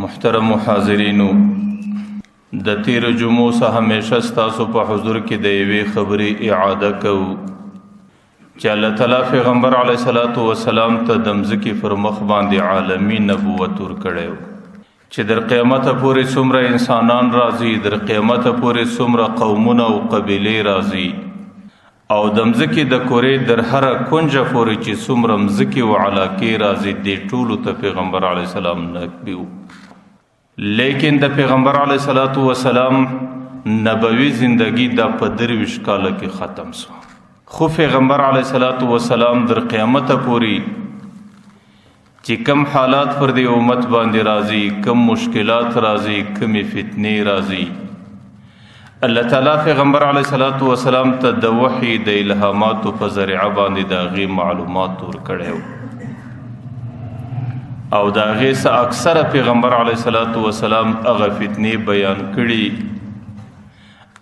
محترم حاضرینو، د تیر جمعو څخه همیشه ستاسو په حضور کې د یوې خبرې اعاده کوو چې الله تعالی پیغمبر علیه الصلاۃ والسلام ته د مځکې پر مخ باندې عالمي نبوت ورکړی و چې در قیامته پورې څومره انسانان راځي، در قیامته پورې څومره قومونه او قبیلې راځي او د مځکې د کورې در هره کونجه پورې چې څومره مځکې او علاقې راځي، دې ټولو ته پیغمبر علیه السلام نقبي و. لیکن د پیغمبر علیه الصلاۃ والسلام نبوي زندگی دا په 23 کاله کې ختم شو. خو پیغمبر علیه الصلاۃ والسلام در قیامت پوری چې کم حالات پر دی امت باندې راځي، کم مشکلات راځي، کم فتنې راځي، الله تعالی پیغمبر علیه الصلاۃ والسلام ته د وحی د الهامات په ذریعہ باندې دا غي معلومات ورکړیو او دا غي څخه اکثر پیغمبر علیه الصلاۃ والسلام هغه فتنې بیان کړي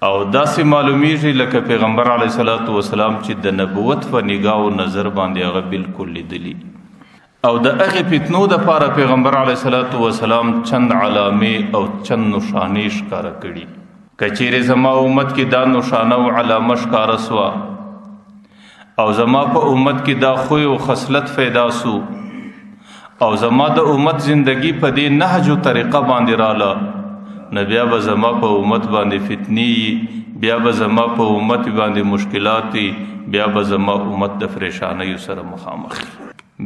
او داسې معلومیږي لکه پیغمبر علیه الصلاۃ والسلام چې د نبوت په نگاه او نظر باندې هغه بالکل لیدلی او د هغه فتنو د پاره پیغمبر علیه الصلاۃ والسلام چند علامې او چند نشانې ښکاره کړي. کچېرې زما امت کې دا نشانه او علامه ښکاره سوه او زما په امت کې دا خو او خصلت پیدا سو او زما د امت زندگی په دې نهج او طریقه باندې رااله، نو بیا به زما په امت باندې فتنې، بیا به زما په امت باندې مشکلات، بیا به زما امت د پریشانیو سره مخامخ،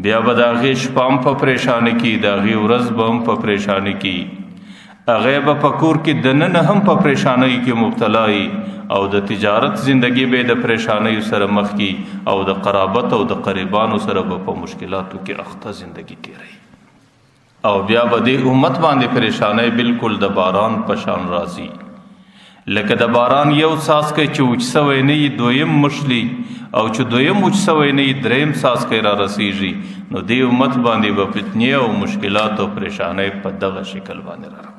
بیا به د هغې شپه هم په پریشاني کې، د هغې ورځ به هم په پریشاني کې، هغې به په کور کې دننه هم په پریشانۍ کې مبتلا وي او د تجارت زندگی به د پریشانیو سره مخ کی او د قرابت او د قریبانو سره به په مشکلاتو کې اخته زندگی تیری او بیا به د امت باندې پریشانۍ بالکل د باران په شان راځي، لکه د باران یو څاڅکی چې وچ سوی نه وي دویم مشلی او چې دویم وچ سوی نه وي دریم څاڅکی را رسیږي، نو د امت باندې به فتنې او مشکلات او پریشانۍ په دغه شکل باندې را روان.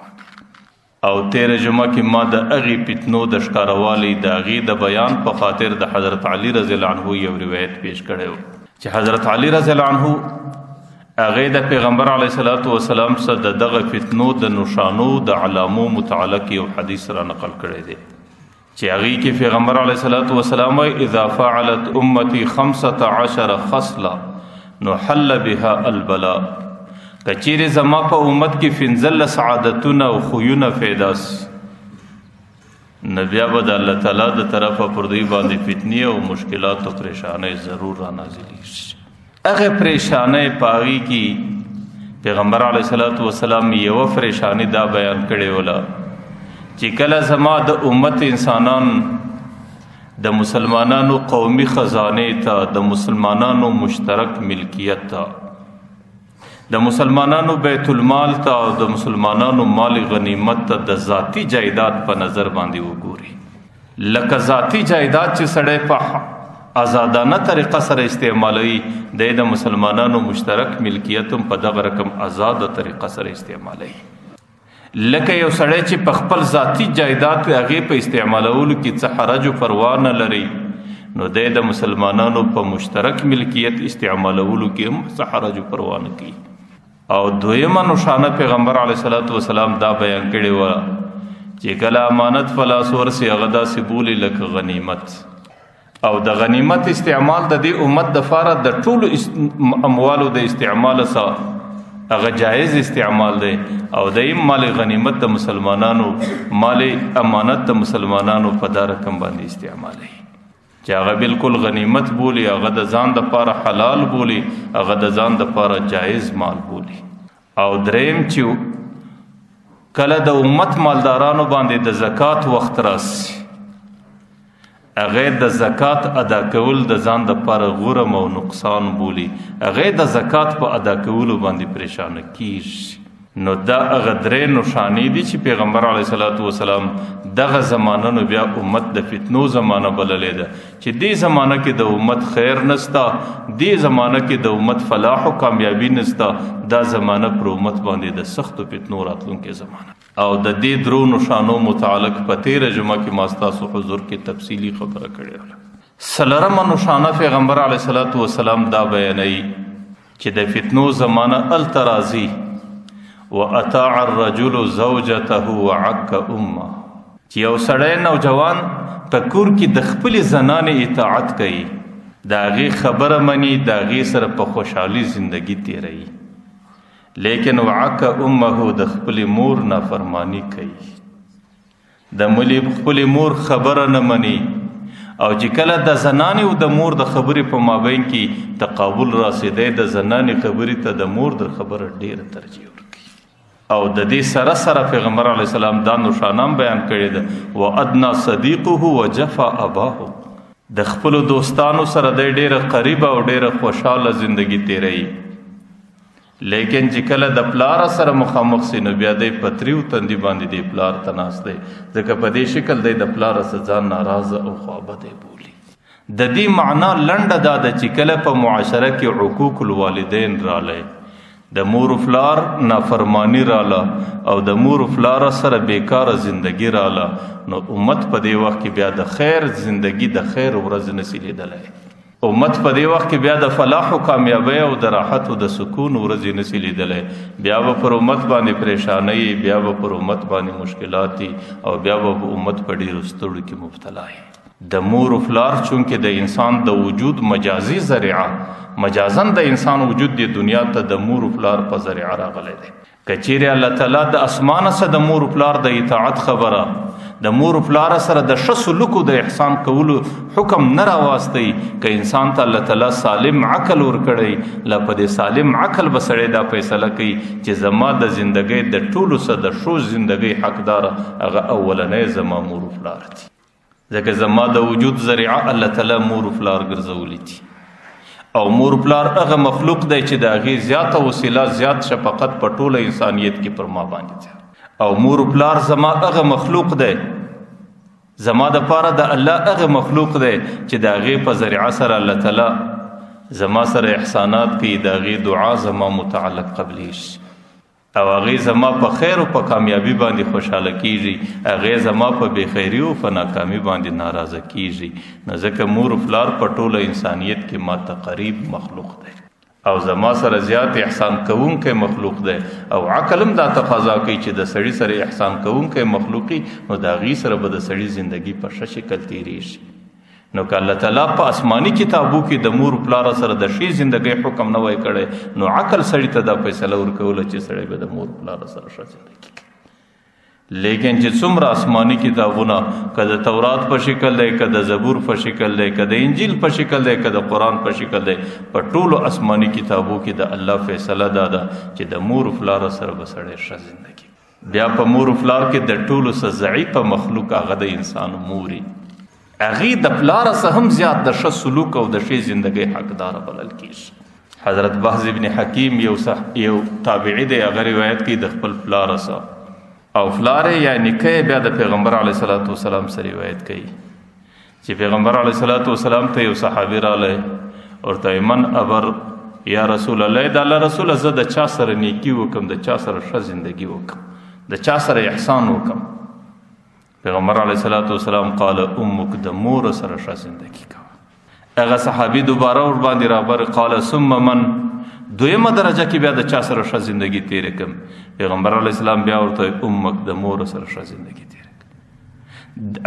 او تیر جمعه کې ما د اغي فتنو د ښکاروالی د اغي د بیان په خاطر د حضرت علی رضی الله عنه یو روایت پیش کړو چې حضرت علی رضی الله عنه اغه د پیغمبر علیه الصلاۃ والسلام سره دغه فتنو د نشانو د علامو متعلق یو حدیث را نقل کړی دی چې اغي کې پیغمبر علیه الصلاۃ والسلام اذا فعلت امتي 15 خصله نحل بها البلاء، کچیرې زما په امت کې 15 سعادتونه او خویونه پیداس، نو بیا به د الله تعالی د طرفه پر دوی باندې فتنې او مشکلات او پریشانۍ ضرور را نازلېږي. هغه پریشانۍ په هغې کې پیغمبر علیه الصلاۃ والسلام یوه پریشاني دا بیان کړې وله چې کله زما د امت انسانان د مسلمانانو قومي خزانې ته، د مسلمانانو مشترک ملکیت ته، د مسلمانانو بیت المال ته او د مسلمانانو مال غنیمت ته د ذاتی جایداد په نظر باندې وګوري، لکه ذاتی جایداد چې سړی په آزادانه طریقه سره استعمالوي، د مسلمانانو مشترک ملکیت هم په دغه رقم آزاده طریقه سره استعمالوي، لکه یو سړی چې په خپل ذاتی جایداد هغې په استعمالولو کې څه حرج او پروا نه لري، نو د مسلمانانو په مشترک ملکیت استعمالولو کې هم څه حرج او پروا نه کوي. او دویمه نشانه پیغمبر علیه الصلاۃ والسلام دا بیان کړی و چې کله امانت په لاس ورسي هغه داسې بولي لکه غنیمت، او د غنیمت استعمال د دې امت دپاره د ټولو اموالو د استعمال څخه هغه جایز استعمال دی او د مال غنیمت د مسلمانانو، مال امانت د مسلمانانو په دا رقم باندې استعمالوي چې هغه بالکل غنیمت بولی، هغه د ځان د پاره حلال بولی، هغه د ځان د پاره جایز مال بولی. او دریم چې کله د امت مالدارانو باندې د زکات وخت راسي، هغه د زکات ادا کول د ځان د پاره غرم او نقصان بولی، هغه د زکات په ادا کولو باندې پریشان کیږي. نو دا هغه درې نشانې دي چې پیغمبر علیه الصلاۃ والسلام دغه زمانه نو بیا امت د فتنو زمانه بللې ده چې دې زمانه کې د امت خیر نستا، دې زمانه کې د امت فلاح او کامیابی نستا، دا زمانه پر امت باندې د سختو فتنو راتلونکې زمانه. او د دې درو نشانو متعلق په تیره جمعه کې ما ستاسو حضور کې تفصیلی خبره کړې وه. څلورمه نشانه پیغمبر علیه الصلاۃ والسلام دا بیانوي چې د فتنو زمانه هلته راځي واطاع الرجل زوجته وعك امه، چې یو سړی نوجوان په کور کې د خپل زنانې اطاعت کوي، د هغې خبره مني، د هغې سره په خوشحالي زندگی تیروي، لیکن وعك امه د خپل مور نافرمانی کوي، د خپل مور خبره نه مني، او چې کله د زنانې او د مور د خبرې په مابین کې تقابل راسېدی، د زنانې خبرې ته د مور د خبره ډېره ترجیح ورکوي. او د دې سره سره پیغمبر علیه السلام دا نښانه بیان کړې ده، وادنا صدیقه وجفا اباه، د خپلو دوستانو سره دی ډېره قریبه او ډېره خوشحاله زندگی تیروي، لیکن چې کله د پلار سره مخامخ سي نو بیا دی په تریو تندي باندې دی پلار ته ناست دی، ځکه په دې شکل دی د پلار څخه ځان ناراضه او خوابدی بولي. د دې معنا لنډه دا ده چې کله په معاشره کې حقوق الوالدین رالی، د مور و پلار نافرمانی راله او د مور و پلار سره بیکاره زندگی راله، نو امت په دې وخت کې بیا د خیر زندگی د خیر ورځ نسی لیدلی، امت په دې وخت کې بیا د فلاح او کامیابی او د راحت او د سکون ورځې نسی لیدلی، بیا به پر امت باندې پریشانی، بیا به پر امت باندې مشکلات او بیا به امت په ډېرو ستړو کې مبتلا وي. د مور و پلار چونکې د انسان د وجود مجازي ذریعه، مجازن د انسان وجود د دنیا ته د مور و پلار په ذریعه راغلی دی. که چیرې الله تعالی د اسمانه څخه د مور و پلار د اطاعت خبره، د مور و پلار سره د ښه سلوک او د احسان کولو حکم نه راواستی، که انسان ته الله تعالی سالم عقل ورکړی، لا په دې سالم عقل به سړی دا فیصله کوي چې زما د زندګۍ د ټولو څه د ښو زندګۍ حقدار هغه اولنی زما مور و پلار دي، ځکه زما د وجود ذریعه الله تعالی مور و پلار ګرځولی دي. او مور پلار هغه مخلوق دی چې د هغې زیاته وسیله زیات شفقت په ټوله انسانیت کې پر ما باندې دی، او مور پلار زما هغه مخلوق دی، زما د پاره د الله هغه مخلوق دی چې د هغې په ذریعه سره الله تعالی زما سره احسانات کوي، د هغې دعا زما متعلق قبلیږي، او هغې زما په خیر او په کامیابی باندې خوشحاله کیږي، هغې زما په بېخیري او په ناکامي باندې ناراضه کیږي. نو ځکه مور و پلار په ټوله انسانیت کې ما ته قریب مخلوق دی او زما سره زیات احسان کوونکی مخلوق دی، او عقل هم دا تقاضا کوي چې د سړي سره احسان کوونکی مخلوقي، نو د هغې سره به د سړي زندگی په ښه شکل تیریږي. نو که الله تعالی په آسماني کتابو کې د مور پلار سره د ښې زندګۍ حکم نه وای کړی، نو عقل سړي ته دا فیصله ورکوله چې سړی به د مور پلار سره ښه زندګي کوي. لیکن چې څومره آسماني کتابونه، که د تورات په شکل دی، که د زبور په شکل دی، که د انجیل په شکل دی، که د قرآن په شکل دی، په ټولو آسماني کتابو کې د الله فیصله دا ده چې د مور پلار سره به سړی ښه زندګي. بیا په مور پلار کې د ټولو څه ضعیفه مخلوق هغه د انسان موري، هغې د پلاره څه هم زیات د ښه سلوک او د ښې زندګۍ حقداره بلل کېږي. حضرت بحز ابن حکیم یو تابعي دی، هغه روایت کوي د خپل پلاره څه، او پلار یا نیکه بیا د پیغمبر علیه صلات وسلام سره روایت کوي چې پیغمبر علیه صلات وسلام ته یو صحابي رالی، ورته من ابر یا رسول الله، د الله رسوله زه د چا سره نیکي وکم، د چا سره ښه زندګي وکم، د چا سره احسان وکم؟ پیغمبر علیه صلات وسلام قال امک، د مور سره ښه زندگی کوه. هغه صحابي دوباره ور باندې رابر قال ثم من، دویمه درجه کې بیا د چا سره ښه زندگی تیره کم؟ پیغمبر علیه السلام بیا ورته امک، د مور سره ښه زندگی تیره کم.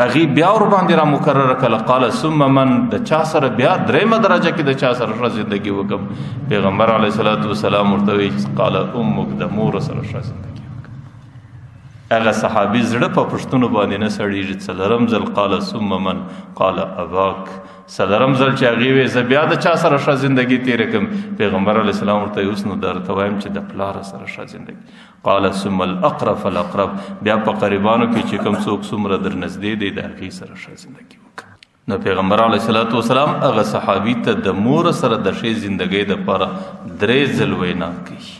هغې بیا ور باندې را مکرره کړه قال ثم من، د چا سره بیا دریمه درجه کې د چا سره ښه زندگی وکم؟ پیغمبر علیه صلات وسلام ورته وی قال امک، د مور سره ښه زندگی. هغه صحابي زړه په پښتنو باندې نه سړېږي، څلورم ځل قال ثم من قال اباک، څلورم ځل چې هغې وی زه بیا د چا سره ښه زندگی تیره کړم؟ پیغمبر علیه السلام ورته اوس نو درته وایم چې د پلار سره ښه زندگی. قال ثم الاقرب فالاقرب، بیا په قریبانو کې چې کوم څوک څومره در نږدې دی د هغې سره ښه زندگی وکړه. نو پیغمبر علیه الصلاۃ والسلام هغه صحابي ته د مور سره د ښې زندگۍ دپاره 3 ځل وینا کوي،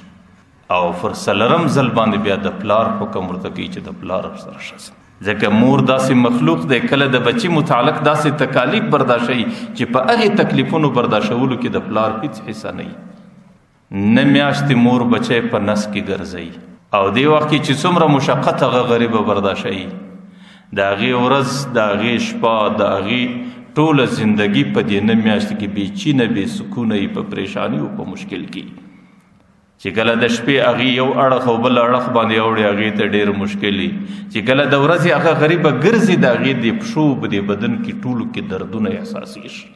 او پر څلورم ځل باندې بیا د پلار حکم ورته کوي چې د پلار سره ښه، ځکه مور داسې مخلوق دی کله د بچي متعلق داسې تکالیف برداشوي چې په هغې تکلیفونو برداشولو کې د پلار هیڅ حصه نه وي. نه میاشتې مور بچی په نس کې ګرځوي، او دې وخت کې چې څومره مشقت هغه غریبه برداشوي، د هغې ورځ، د هغې شپه، د هغې ټوله زندگی په دې نه میاشتې کې بې چینه بې سکونه وي، په پریشاني او په مشکل کې. چې کله د شپې هغه یو اړخ او بل اړخ باندې اوړي هغه ته ډېر مشکلي، چې کله د ورځې هغه غریبه ګرځي د هغې د پښو په دې بدن کې ټولو کې دردونه احساسېږي.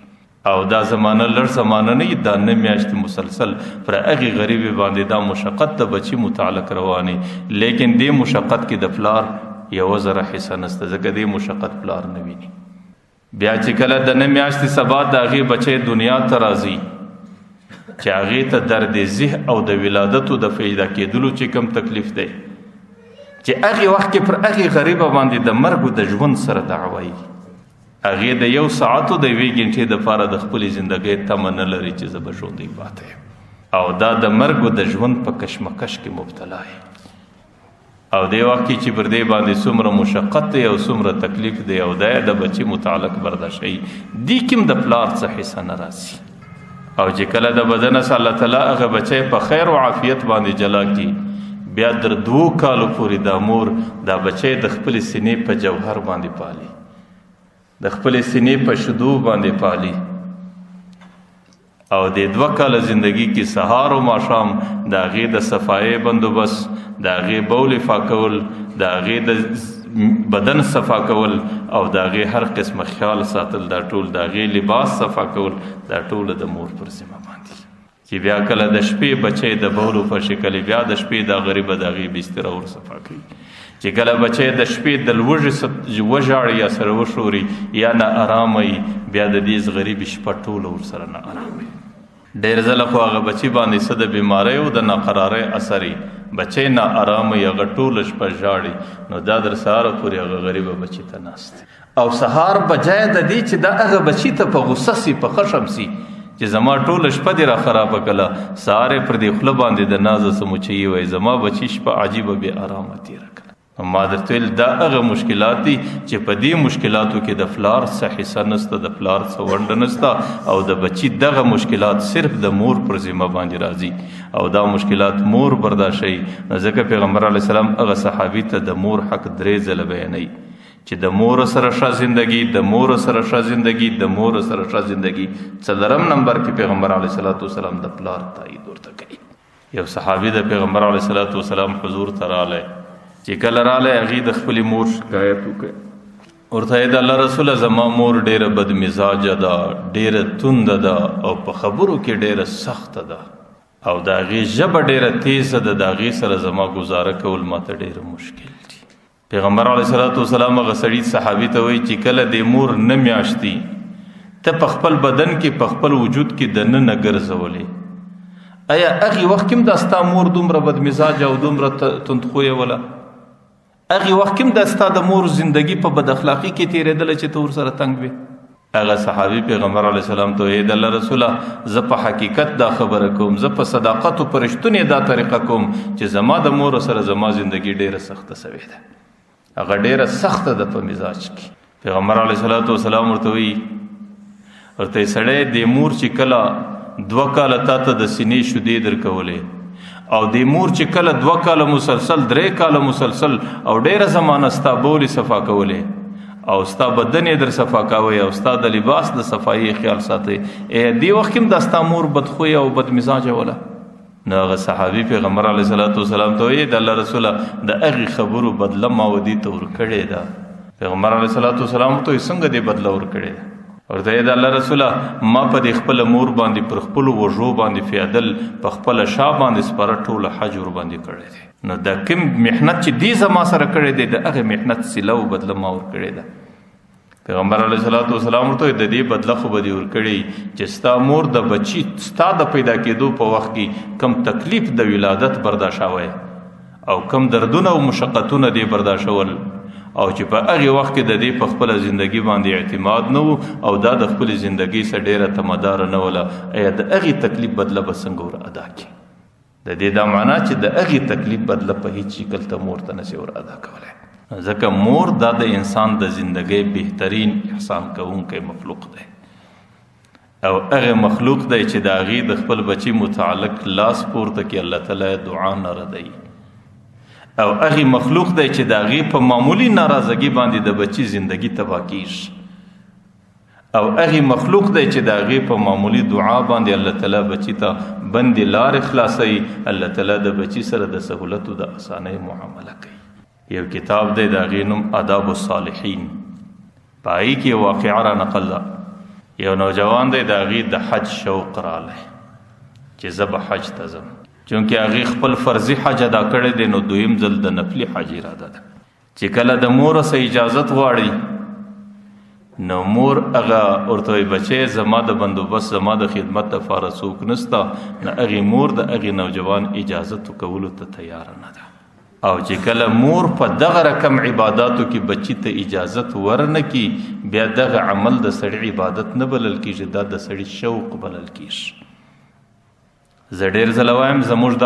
او دا زمانه لږ زمانه نه وي، دا 9 میاشتې مسلسل پر هغې غریبې باندې دا مشقت د بچي متعلق رواني. لیکن دې مشقت کې د پلار یوه ذره حصه نشته، ځکه دې مشقت پلار نه ویني. بیا چې کله د 9 میاشتې سبا د هغې بچی دنیا ته راځي، چې هغې ته درد ذه او د ولادتو د پیدا کېدلو چې کوم تکلیف دی، چې هغې وخت کې پر هغې غریبه باندې د مرګ د ژوند سره دعوه وي. هغې د 1 ساعت او د 1 غنټې دپاره د خپلې زندګۍ تمه نه لري چې زه به ژوندی پاته یم، او دا د مرګ د ژوند په کشمکش کې مبتلا یي. او دې وخت کې چې پر دې باندې څومره مشقت دی او څومره تکلیف دی، او دا د بچي متعلق برداشت وي، دې کې هم د پلار څه حصه نه راځي. او چې کله د بدن سره الله تعالی هغه بچی په خیر او عافیت باندې جلا کی، بیا در 2 کالو پورې دا مور دا بچی د خپلې سینې په جوهر باندې پالي، د خپلې سینې په شدو باندې پالي. او د 2 کاله زندگی کې سهار او ماښام د هغې د صفایي بندوبست، د هغې بول پاکول، د هغې د بدن صفا کول، او د هغې هر قسمه خیال ساتل، دا ټول د هغې لباس صفا کول، دا ټول د مور پر ذمه باندې. چې بیا کله د شپې بچی د بولو په شکل، بیا د شپې دا غریبه د هغې بستره ور صفا کوي. چې کله بچی د شپې د لوږې وژاړي یا سره وشوري یا نه ارامه وي، بیا د دې غریبې شپه ټوله ور سره نه ارامه وي. ډېر ځله خو هغه بچي باندې څه د بیمارۍ او د ناقرارۍ اثر وي، بچی نه ارامه وي، هغه ټوله شپه ژاړي، نو دا در سهاره پورې هغه غریبه بچي ته ناست دی. او سهار بجای د دې چې دا هغه بچي ته په غصه سي، په خشم سي، چې زما ټوله شپه دې را خرابه کړله، سهار یې پر دې خوله باندې د نازه څه مچوي وایي زما بچي شپه عجیبه بې ارامه تېره کړه. ما درته ویل دا هغه مشکلات دي چې په دې مشکلاتو کې د پلار څه حصه نشته، د پلار څه ونډه نشته، او د بچي دغه مشکلات صرف د مور پر ذمه باندې راځي، او دا مشکلات مور برداشتوي. ځکه پیغمبر علیه السلام هغه صحابي ته د مور حق 3 ځله بیانوي، چې د مور سره ښه زندگی، د مور سره ښه زندگی، د مور سره ښه زندگی. 4 نمبر کې پیغمبر علیه السلام د پلار تایید ورته کوي. یو صحابي د پیغمبر علیه السلام حضور ته راغلی، چې کله راغلی هغې د خپلې مور شکایت وکړ، ورته یې د الله رسوله زما مور ډېره بدمزاجه ده، ډېره تونده ده، او په خبرو کې ډېره سخته ده، او د هغې ژبه ډېره تیزه ده، د هغې سره زما ګزاره کول ماته ډېره مشکل دي. پیغمبر علیه السلام هغه سړي صحابي ته وایي چې کله د مور 9 میاشتې ته په خپل بدن کې په خپل وجود کې دننه ګرځولې، آیا هغې وخت کې هم دا ستا مور دومره بدمزاجه او دومره تندخویه وله؟ هغې وخت کې هم دا ستا د مور زندگی په بد اخلاقي کې تېرېدله چې ته ورسره تنګ وې؟ هغه صحابي پیغمبر علیه السلام ته وایي د الله رسوله زه په حقیقت دا خبره کوم، زه په صداقت او په رښتونې دا طریقه کوم چې زما د مور سره زما زندگی ډېره سخته سوې ده، هغه ډېره سخته ده په مزاج کې. پیغمبر علیه السلام ورته وایي، ورته سړی د مور چې کله 2 کاله تا ته د سینې شیدې درکولې، او د مور چې کله 2 کاله مسلسل 3 کاله مسلسل او ډېره زمانه ستا بولې صفا کولې، او ستا بدن یې در صفا کوئ، او ستا د لباس د صفایي خیال ساتئ، دې وخت کې هم دا ستا مور بدخویه او بدمزاجه وله؟ نو هغه صحابي پیغمبر علیه السلام ته وایي د الله رسوله د هغې خبرو بدله ما ودې ته ورکړې ده. پیغمبر علیه السلام ته وایي څنګه دې بدله ورکړې ده؟ ورته یې د الله رسوله ما په دې خپله مور باندې پر خپلو وژو باندې فیادل، په خپله شا باندې سپاره ټوله حج ور باندې کړی دی. نو دا کوم محنت چې دې زما سره کړی دی، د هغې محنت صله او بدله ما ورکړې ده. پیغمبر علیه السلام ورته وایي د دې بدله خو به دې ورکړې چې ستا مور د بچي ستا د پیدا کېدو په وخت کې کم تکلیف د ولادت برداشوی، او کم دردونه او مشقتونه دې برداشول، او چې په هغې وخت کې د دې په خپله زندگی باندې اعتماد نه و، او دا د خپلې زندگی سره ډېره تمداره نه وله، ایا د هغې تکلیف بدله به څنګه ور ادا کړي؟ د دې دا معنا چې د هغې تکلیف بدله په هیڅ شکل ته مور ته نشي ور ادا کولی، ځکه مور دا د انسان د زندگی بهترین احسان کوونکی مخلوق دی، او هغه مخلوق دی چې د هغې د خپل بچي متعلق لاس پورته کړي الله تعالی دعا نه ردوي، او هغه مخلوق دی چې د هغې په معمولی ناراضګي باندې د بچي زندگی تباه کیږي، او هغه مخلوق دی چې د هغې په معمولي دعا باندې الله تعالی بچي ته بندې لارې خلاصوي. الله تعالی د بچي سره د سهولت او د اسانۍ معامله کوي. یو کتاب دی د هغې نوم آداب الصالحین، په هغې کې یو واقعه را نقل ده. یو نوجوان دی د هغې د حج شوق رالی چې زه به حج ته ځم، چونکې هغې خپل فرضي حج ادا کړی دی، نو دویم ځل د نفلي حج اراده ده. چې کله د مور څخه اجازت غواړي نو مور هغه ورته وایي بچی زما د بندوبست زما د خدمت دپاره څوک نسته، نه هغې مور د هغې نوجوان اجازت کولو ته تیاره نه ده. او چې کله مور په دغه رقم عباداتو کې بچی ته اجازت ورنه کی، بیا دغه عمل د سړي عبادت نه بلل کېږي، دا د سړي شوق بلل کېږي. زه ډېر ځله وایم زموږ د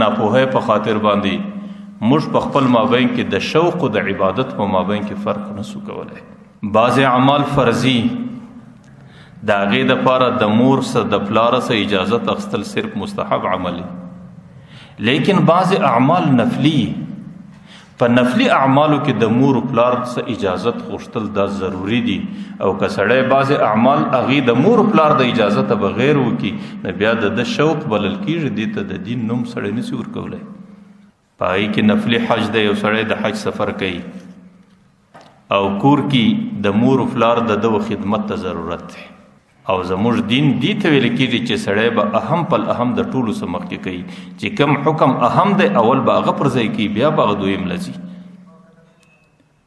ناپوهۍ په خاطر باندې موږ په خپل مابین کې د شوق او د عبادت په مابین کې فرق نسو کولی. بعض اعمال فرضي د هغې دپاره د مور څخه د پلار څخه اجازت اخیستل صرف مستحب عمل، لیکن بعض اعمال نفلي، په نفلي اعمالو کې د مور او پلار څخه اجازت غوښتل دا ضروري دي. او که سړی بعض اعمال هغې د مور او پلار د اجازته بغیر وکړي نو بیا د شوق بلل کېږي، دې ته د دین نوم سړی نشي ورکولی. په هغې کې نفلي حج دی، یو سړی د حج سفر کوي او کور کې د مور او پلار د ده خدمت ته ضرورت دی. او زموږ دین دې ته ویل کېږي چې سړی به اهم پل اهم د ټولو څه مخکې کوي، چې کوم حکم اهم دی اول به هغه پر ځای کوي، بیا به هغه دویم لځي.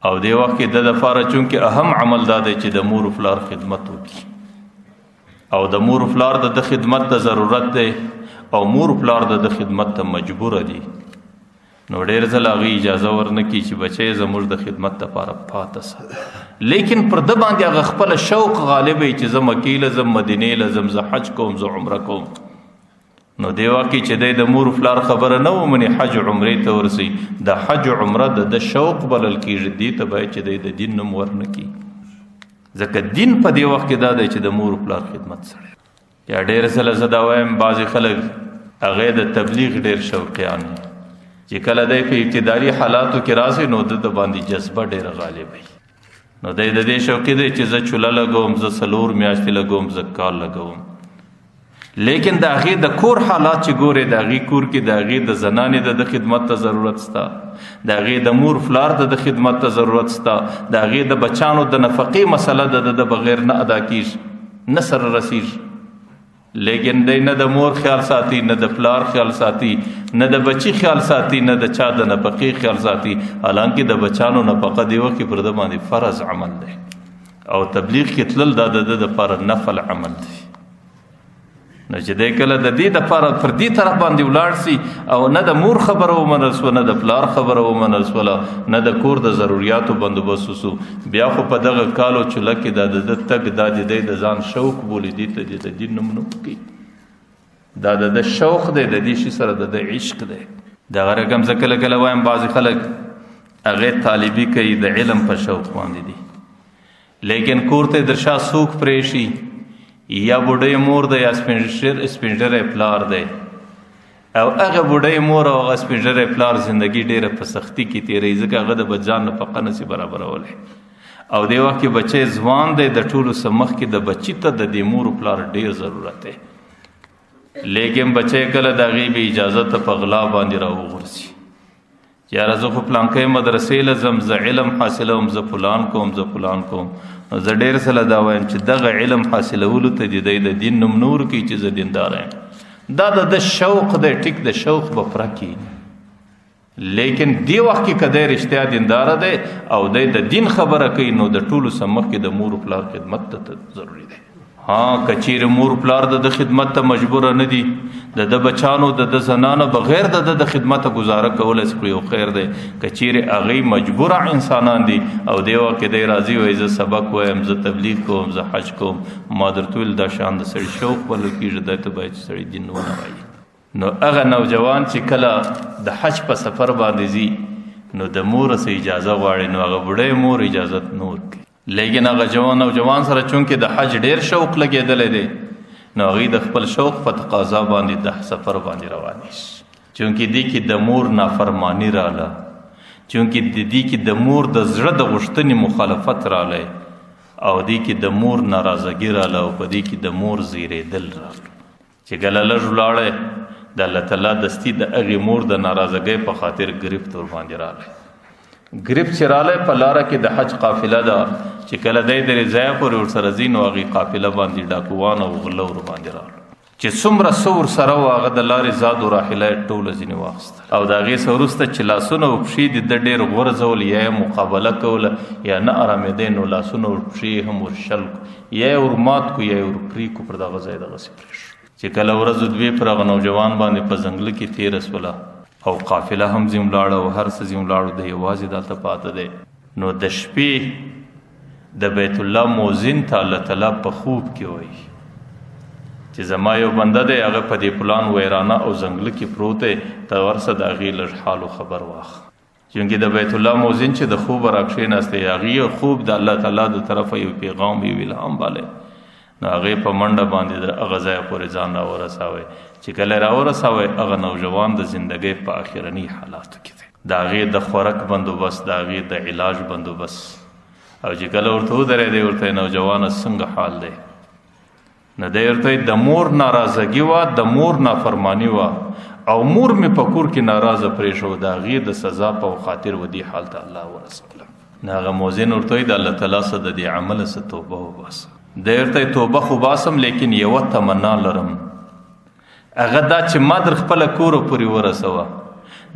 او دې وخت کې د دپاره چونکې اهم عمل دا دی چې د مور او پلار خدمت وکړي، او د مور او پلار د ده خدمت ته ضرورت دی، او مور او پلار د ده خدمت ته مجبوره دي. نو ډېر ځله هغې اجازه ورنه کړي چې بچی زموږ د خدمت دپاره پاته سه، لیکن پر ده باندې هغه خپله شوق غالب وي چې زه مکې له ځم، مدینې له ځم، زه حج کوم، زه عمره کوم. نو دی واقع چې دی د مور و پلار خبره نه ومني، حج عمرې ته ورسي، د حج عمره د ده شوق بلل کېږي، دې ته باید چې دی د دین نوم ورنه کړي، ځکه دین په دې وخت کې دا دی چې د مور و پلار خدمت سړی. یا ډېر ځله زه دا وایم بعضې خلک هغې د تبلیغ ډېر شوقیان دي، چې کله دی په ابتدایي حالاتو کې راسي نو د باندې جذبه ډېره غالب وي، نو دی د دې شوقي دی چې زه چوله لګوم، زه 4 میاشتې لګوم، زه کال لګوم. لیکن د هغې د کور حالات چې ګورې، د هغې کور کې د هغې د زنانې د خدمت ته ضرورت شته، د هغې د مور پلار د خدمت ته ضرورت شته، د هغې د بچانو د نفقې مسله د بغیر نه ادا کېږي، نه سره رسېږي. لیکن دی نه د مور خیال ساتي، نه د پلار خیال ساتي، نه د بچی خیال ساتي، نه د چا د نفقې خیال ساتي، حالانکه د بچانو نفقه دی وکړي پر ده باندې فرض عمل دی، او تبلیغ کې تلل دا د ده دپاره نفل عمل دی. نو چې دی کله د دې دپاره پر دې طرف باندې ولاړ سي او نه د مور خبره ومنل سوه، نه د پلار خبره ومنل سوله، نه د کور د ضروریاتو بندوبست وسو، بیا خو په دغه کالو چوله کې دا د ده تګ دا د دی د ځان شوق بولي، دې ته د دین نوم نه ورکوي، دا د ده شوق دی، د دې شي سره د ده عشق دی. دغه رقم زه کله کله وایم بعضې خلک هغې طالبي کوي د علم په شوق باندې دي، لیکن کور ته در شا څوک پرېښي، یا بوډۍ مور ده یا سپینږیری پلار دی، او هغه بوډۍ مور او هغه سپینږیری پلار زندګي ډېره په سختي کې تېروي، ځکه هغه د بچیان نفقه نسي برابرولی، او دې وخت کې بچی ځوان دی، د ټولو څه مخکې د بچي ته د دې مور پلار ډېر ضرورت دی. لیکن بچی کله د هغې بې اجازته په غلا باندې راوغورځي، یاره زه خو پلانکۍ مدرسې له ځم، زه علم حاصلوم، زه فلان کوم، زه فلان کوم. زه ډېر ځله دا وایم چې دغه علم حاصلولو ته د دی د دین نوم نه ورکوي چې زه دینداره یم، دا د ده شوق دی، ټیک د شوق به پوره کړي، لیکن دې وخت کې که دی رښتیا دینداره دی او دی د دین خبره کوي، نو د ټولو څه مخکې د مور و پلار خدمت ته ضروري دی. که چیرې مور پلار د خدمت ته مجبوره نه دي، د ده بچانو د ده زنانو بغیر د ده د خدمته گزاره کولی شي، یو خیر دی. که چیرې هغوی مجبوره انسانان دي او دی وخت کې دی راځي وایي زه سبق وایم، زه تبلیغ کوم، زه حج کوم، ما درته ویل دا شان د سړي شوق بلل کېږي، دی ته باید چې سړي دین ونه وایي. نو هغه نوجوان چې کله د حج په سفر باندې ځي نو د مور څخه اجازه غواړي، نو هغه بوډۍ مور اجازت نه ورکوي، لیکن هغه نوجوان سره چونکې د حج ډېر شوق لګېدلی دی، نو هغوی د خپل شوق په تقاضا باندې د سفر باندې روانې شي، چونکې دې کې د مور نافرمانی راله، چونکې د دې کې د مور د زړه د غوښتنې مخالفت رالی، او دې کې د مور ناراضګي رااله او په دې کې د مور زیریدل راغله چې کله لږ ولاړی د الله تعالی دستي د هغې مور د ناراضګۍ په خاطر ګرفت ور باندې راغلی ګرفت چې رالی په لاره کې د حج قافله ده چې کله دی درې ځایه پورې ورسره ځي نو هغې قافله باندې ډاکوان او غله ور باندې راغله چې څومره څه ورسره وه هغه د لارې زاد و راحله یې ټوله ځینې واخیستل او د هغې څه وروسته چې لاسونه او پښې دې د ډېر غورځول یا یې مقابله کوله یا نه ارامېدی نو لاسونه او پښې هم ورشل کړو یا یې ورمات کړو یا یې ورپرې کړو پر دغه ځای دغسې پرې شو چې کله ورځ دوې پر هغه نوجوان باندې په ځنګله کې تېره سوله او قافله هم ځي ولاړه او هر څه ځي ولاړو دی یوازې دلته پاته دی نو د شپې د بیت الله مؤذن ته الله تعالی په خوب کې وایي چې زما یو بنده دی هغه په دې پلان ویرانه او ځنګله کې پروت دی ته ورسه د هغې لږ حال و خبر واخله چونکې د بیت الله مؤذن چې د خوبه راکښېناستی هغې خوب د الله تعالی د طرفه یو پیغام یو الهام بالی نو هغې په منډه باندې د هغه ځایه پورې ځان راورسوی چې کله یې راورسوی هغه نوجوان د زندګۍ په آخرني حالاتو کې دی د هغې د خوراک بندوبست د هغې د علاج بندوبست او چې کله ورته ودرېدی ورته نوجوانه څنګه حال دی نو دی ورته د مور ناراضګي وه د مور نافرماني وه او مور مې په کور کې ناراضه پرېښود د هغې د سزا په خاطر و دې حال ته الله ورسولم نو هغه مؤذن ورته د الله تعالی څخه د دې عمله څه توبه وباسه دی ورته توبه خو باسم لیکن یوه تمنا لرم هغه دا چې ما در خپله کوره پورې ورسوه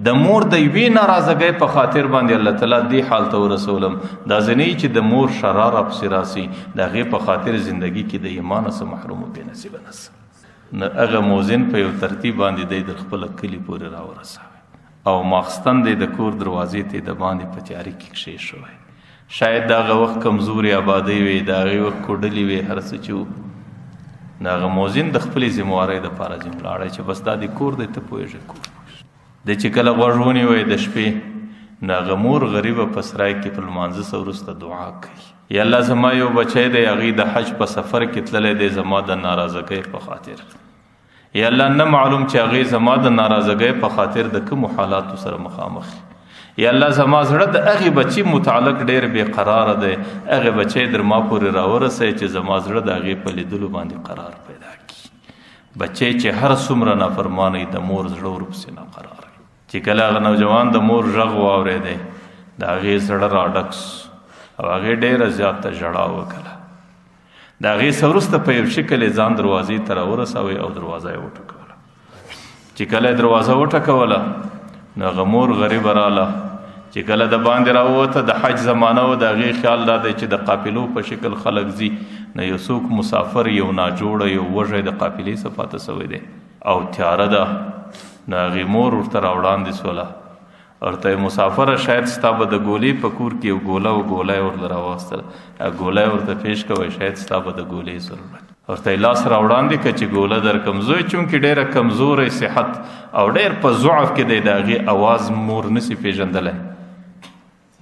د مور د یوې ناراضګۍ په خاطر باندې الله تعالی دې حال ته ورسولم دا ځینې چې د مور شرار پسې راسي د هغې په خاطر زندګي کې د ایمانه څه محروم و بېنصیبه نسه نو هغه مؤذن په یو ترتیب باندې دی د خپله کلي پورې راورسوی او ماخستن دی د کور دروازې ته د باندې په تیاري کې کښېښوی شاید د هغه وخت کمزورې آبادۍ وې د هغې وخت کوډلې وې هر څه چې و د هغه مؤذن د خپلې ذمهوارۍ دپاره ځي ولاړی چې بس دا د کور دی ته پوهېږې کور د چې کله غوږ ونیوی د شپې نو هغه مور غریبه په سرای کې په لمانځه څه وروسته دعا کوي یا الله زما یو بچی دی هغې د حج په سفر کې تللی دی زما د ناراضګۍ په خاطر یا الله نه معلوم چې هغې زما د ناراضګۍ په خاطر د کومو حالاتو سره مخامخ یا الله زما زړه د هغې بچي متعلق ډېر بې قراره دی هغې بچی در ما پورې راورسوي چې زما زړه د هغې په لیدلو باندې قرار پیدا کړي بچی چې هر څومره نافرمانه د مور زړه ورپسې ناقرار چې کله هغه نوجوان د مور غږ واورېدی د هغې زړه راډک او هغې ډېره زیاته ژړا وکړه د هغې څه وروسته په یو شکل یې ځان دروازې ته راورسوی او دروازه یې وټکوله چې کله یې دروازه وټکوله نو هغه مور غریبه راله چې کله د باندې راووته د حج زمانه و د هغې خیال دا دی چې د قافلو په شکل خلک ځي نو یو څوک مسافر یو ناجوړه یو وږی د قافلې څخه پاته سوی دی او تیاره ده نو هغې مور ورته راوړاندې سوله ورته مسافره شاید ستا به د ګولۍ په کور کې یو ګوله و ګولی ورله راواستله ګولی ورته پیش کوی شاید ستا به د ګولۍ ضرورت ورته یې لاس راوړاندې کړه چې ګوله درکړم زوی چونکې ډېره کمزوری صحت او ډېر په ضعف کې دی د هغې اواز مور نسي پېژندلی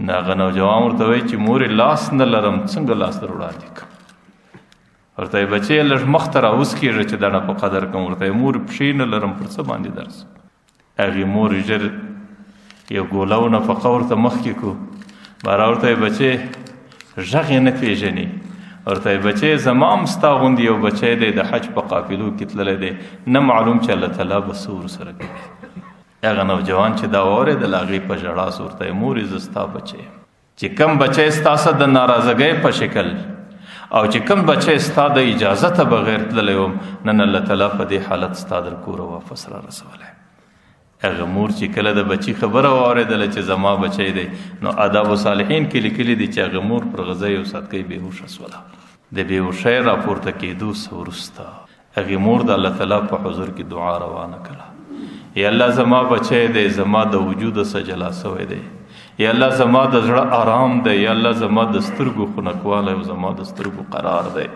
نو هغه نوجوان ورته وایي چې مورې لاس نه لرم څنګه لاس در وړاندې کړم ورته یې بچی لږ مخ ته راوسکېږه چې دا نه په قدر کړم ورته یې مور پښې نه لرم پر څه باندې درس هغې مور ژر یو ګوله و نفقه ورته مخکې کړو باره ورته یې بچی غږ یې نه پېژني ورته یې بچی زما هم ستا غوندې یو بچی دی د حج په قافلو کې تللی دی نه معلوم چې الله تعالی به څه ورسره کوي هغه نوجوان چې دا واورېدل هغې په ژړا سو ورته یې مورې زه ستا بچی یم چې کوم بچی ستا سره د ناراضګۍ په شکل او چې کوم بچی ستا د اجازته بغیر تللی وم نن الله تعالی په دې حالت ستا در کوره واپس را رسولی هغه مور چې کله د بچي خبره واورېدله چې زما بچی دی نو آداب صالحین کې لیکلي دي چې هغه مور پر غذا یو ساتکۍ بېهوشه سوله د بېهوشۍ راپورته کېدو څه وروسته هغې مور د الله تعالی په حضور کې دعا روانه کړه یا الله زما بچی دی زما د وجوده څه جلا سوی دی یا الله زما د زړه آرام دی یا الله زما د سترګو خنکوالی او زما د سترګو قرار دی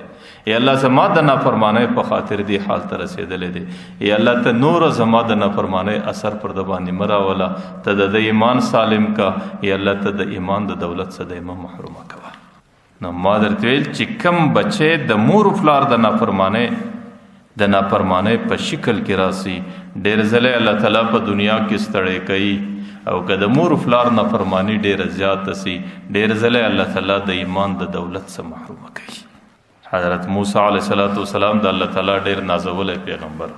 یا الله زما د نافرمانۍ په خاطر دې حال ته رسېدلی دی یا الله ته نوره زما د نافرمانۍ اثر پر د باندې مه راوله ته د ایمان سالم کا یا الله ته د ایمان د دولت څخه د مه محرومه کوه نو ما درته ویل چې کوم بچی د مور و پلار د نافرمانۍ په شکل کې راسي ډېر ځله الله تعالی په دنیا کې ستړی کوي او که د مور پلار نافرمانی ډیره زیاته سي ډیر ځله الله تعالی د ایمان د دولت څخه محروم کوي. حضرت موسی علیه السلام د الله تعالی ډیر نازولی پیغمبر.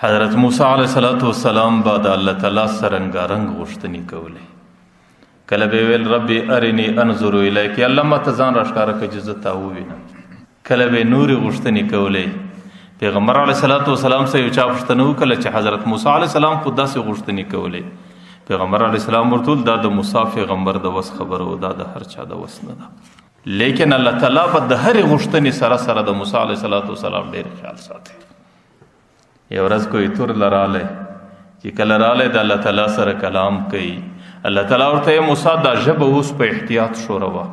حضرت موسی علیه السلام با د الله تعالی سرنګارنګ غوښتنې کولې. کله به ویل ربي ارني انظر الیک، الله ما ته ځان راښکاره کړه چې زه تا ووینم. کله به نورې غوښتنې کولې. پیغمبر علیه السلام سره یو چا پوښتنه وکړه چې حضرت موسی علیه السلام خو داسې غوښتنې کولې. پیغمبر علیه السلام ورته وویل دا د موسی پیغمبر د وس خبره و، دا د هر چا د وس نه ده. لیکن الله تعالی به د هرې غوښتنې سره سره د موسی علیه السلام ډېر خیال ساتي. یو ورځ کوی تور لرالی چې کله رالی د الله تعالی سره کلام کوي، الله تعالی ورته موسی دا ژبه اوس په احتیاط شوروه،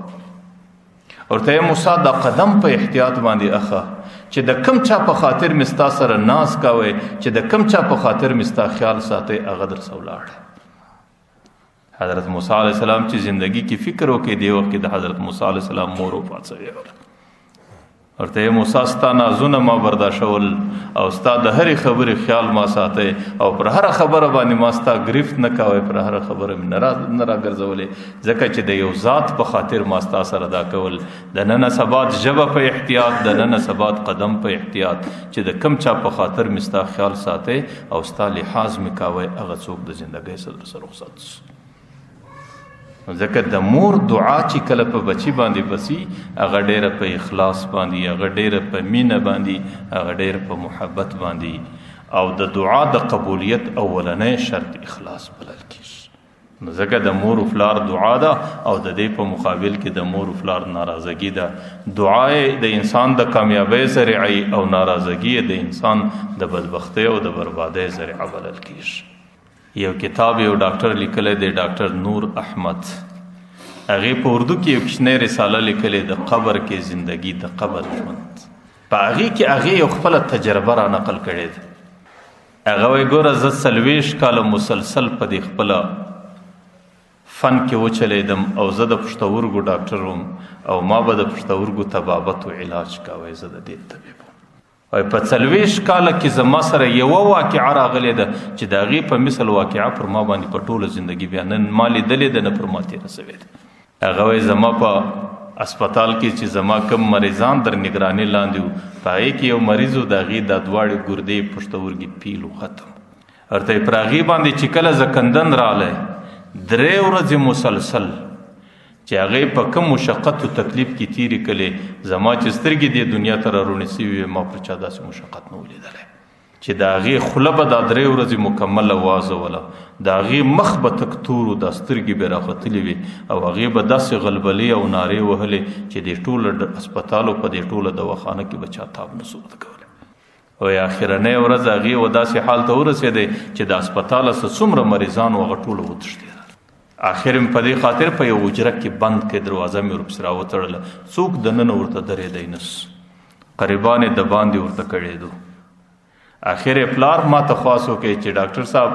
ورته موسی دا قدم په احتیاط باندې اخه چې د کم چا په خاطر مستا سره ناز کوي، چې د کم چا په خاطر مستا خیال ساتي، هغه در سره ولاړ. حضرت موسی علیه السلام چې زندگی کې فکر وکړي دی وخت د حضرت موسی علیه السلام مور وفات شوی ورته موسی ستا نازونه ما برداشول او ستا د هرې خبرې خیال ما ساتي او پر هره خبره باندې ما ستا گرفت نه کوئ، پر هره خبره مې نه راګرځولې، ځکه چې د یو ذات په خاطر ما ستا سره دا کول. د نن سبات ژبه په احتیاط، د نن سبات قدم په احتیاط، چې د کم چا په خاطر مې ستا خیال ساتي او ستا لحاظ مې کوئ، هغه څوک د زندګۍ سره رخصت شي. ځکه د مور دعا چې کله په بچی باندې بسی، هغه ډیره په اخلاص باندې، هغه ډیره په مینه باندې، هغه ډیره په محبت باندې، او د دعا د قبولیت اولنی شرط اخلاص بلل کیږي. نو ځکه د مور و پلار دعا ده او د دې په مقابل کې د مور و پلار ناراضګي ده. دعای د انسان د کامیابی ذریعه او ناراضګي د انسان د بدبختی او د بربادۍ ذریعه بلل کیږي. یو کتاب یو ډاکټر لیکلی دی، ډاکټر نور احمد، هغې په اردو کې یو کوچنۍ رساله لیکلې د قبر کې زندگی د قبر ژوند. په هغې کې هغې یو خپله تجربه را نقل کړې ده. هغه وایي ګوره زه 40 کاله مسلسل په دې خپله فن کې وچلیدم او زه د پښتورګو ډاکټر وم او ما به د پښتورګو طبابت و علاج کوی، زه د دې طبیب وم. وایي په 40 کاله کې زما سره یوه واقعه راغلې ده چې د هغې په مثل واقعه پر ما باندې په ټوله زندګي بیا نه ما لیدلې ده، نه پر ما تېره سوې ده. هغه وایي زما په اسپتال کې چې زما کم مریضان در نگراني لاندې وو، په هغې کې یو مریض و، د هغې دا دواړې ګردې پښتورګي پیل و ختم. ورته یې پر هغې باندې چې کله زکندن رالی 3 ورځې مسلسل چې هغې په کم مشقت و تکلیف کې تیرې کړې، زما چې سترګې دې دنیا ته را روڼې سوي وې، ما پر چا داسې مشقت نه ولیدلی چې د هغې خوله به دا 3 ورځې مکمله وازوله، د هغې مخ به تک تور و، دا سترګې به راختلې وې او هغې به داسې غلبلې او نارې وهلې چې د ټوله اسپتالو په دې ټوله دواخانه کې به چا تاب نه سو ورکولی. او اخرنۍ ورځ هغې و داسې حال ته ورسېدی چې د اسپتاله څه څومره مریضان و هغه ټوله وتښتېدل. آخر مې په دې خاطر په یو حجره کې بند کړې، دروازه مې ورپسې راوتړله، څوک دننه ورته درېدی نس، قریبان یې د باندې ورته کړېدو. آخر یې پلار ما ته خواست وکړې چې ډاکټر صاحب،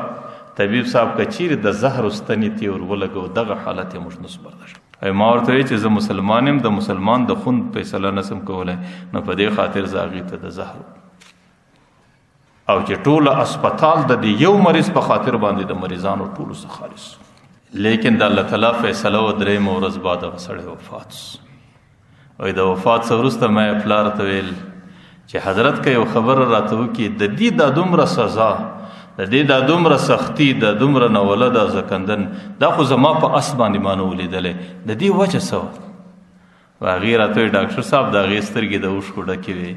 طبیب صاحب، که چیرې د زهر ستنې تی ور ولګو، دغه حالت یې موږ نسو برداشت. ما ورته ویل چې زه مسلمان یم، د مسلمان د خون فیصله نسم کولی، نو په دې خاطر زه هغې ته د زهر او چې ټوله اسپتال د دې یو مریض په خاطر باندې د مریضانو ټولو څخه خالص. لیکن د الله تعالی فیصله و 3 ورځ بعد هغه سړی وفات شو. وایي د وفات څخه وروسته ما یې پلار ته ویل چې حضرت که یو خبره راته وکړي، د دې دا دومره سزا، د دې دا دومره سختي، د دومره نوله دا زکندن، دا خو زما په اس باندې ما نه ولیدلی، د دې وجه څه وه؟ هغې راته وایي ډاکټر صاحب د هغې سترګې د اوښکو ډکې وې،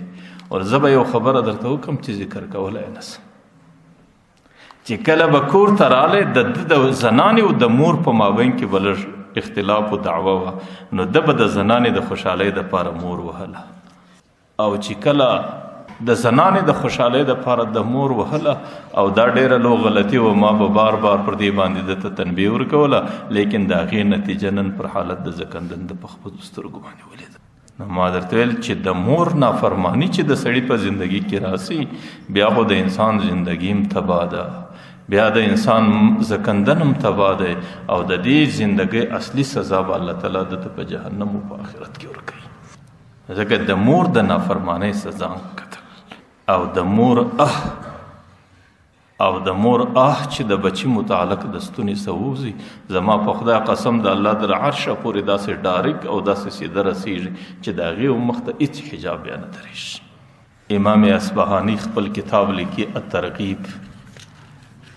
او زه به یو خبره درته وکړم چې ذکر کولی نسم. چې کله به کور ته رالی، د زنانې او د مور په مابین کې به لږ اختلاف و دعوه وه، نو ده به د زنانې د خوشحالۍ دپاره مور وهله، او چې کله د زنانې د خوشحالۍ دپاره د مور وهله، او دا ډیره لو غلطي وه، ما به بار بار پر دې باندې ده ته تنبیه ورکوله، لیکن د هغې نتیجه نن پر حالت د زکندن د په خپلو سترګو باندې ولیده. نو ما درته ویل چې د مور نافرمانی چې د سړي په زندگی کې راسي، بیا خو د انسان زندگی هم تباه ده، بیا د انسان زکندن هم تباه دی، او د دې زندگی اصلي سزا به الله تعالی دته په جهنم او په آخرت کې ورکوي. ځکه د مور د نافرمانی سزا کتل او د مور او د مور چې د بچی متعلق د ستوني سووزي زما په خدای قسم د الله در عرش پورې داسې ډاریک او داسې سیده رسیږي چې د هغې مخ ته هېڅ حجاب بیا نه درېږي. امام اصفهاني خپل کتاب لیکي الترغیب،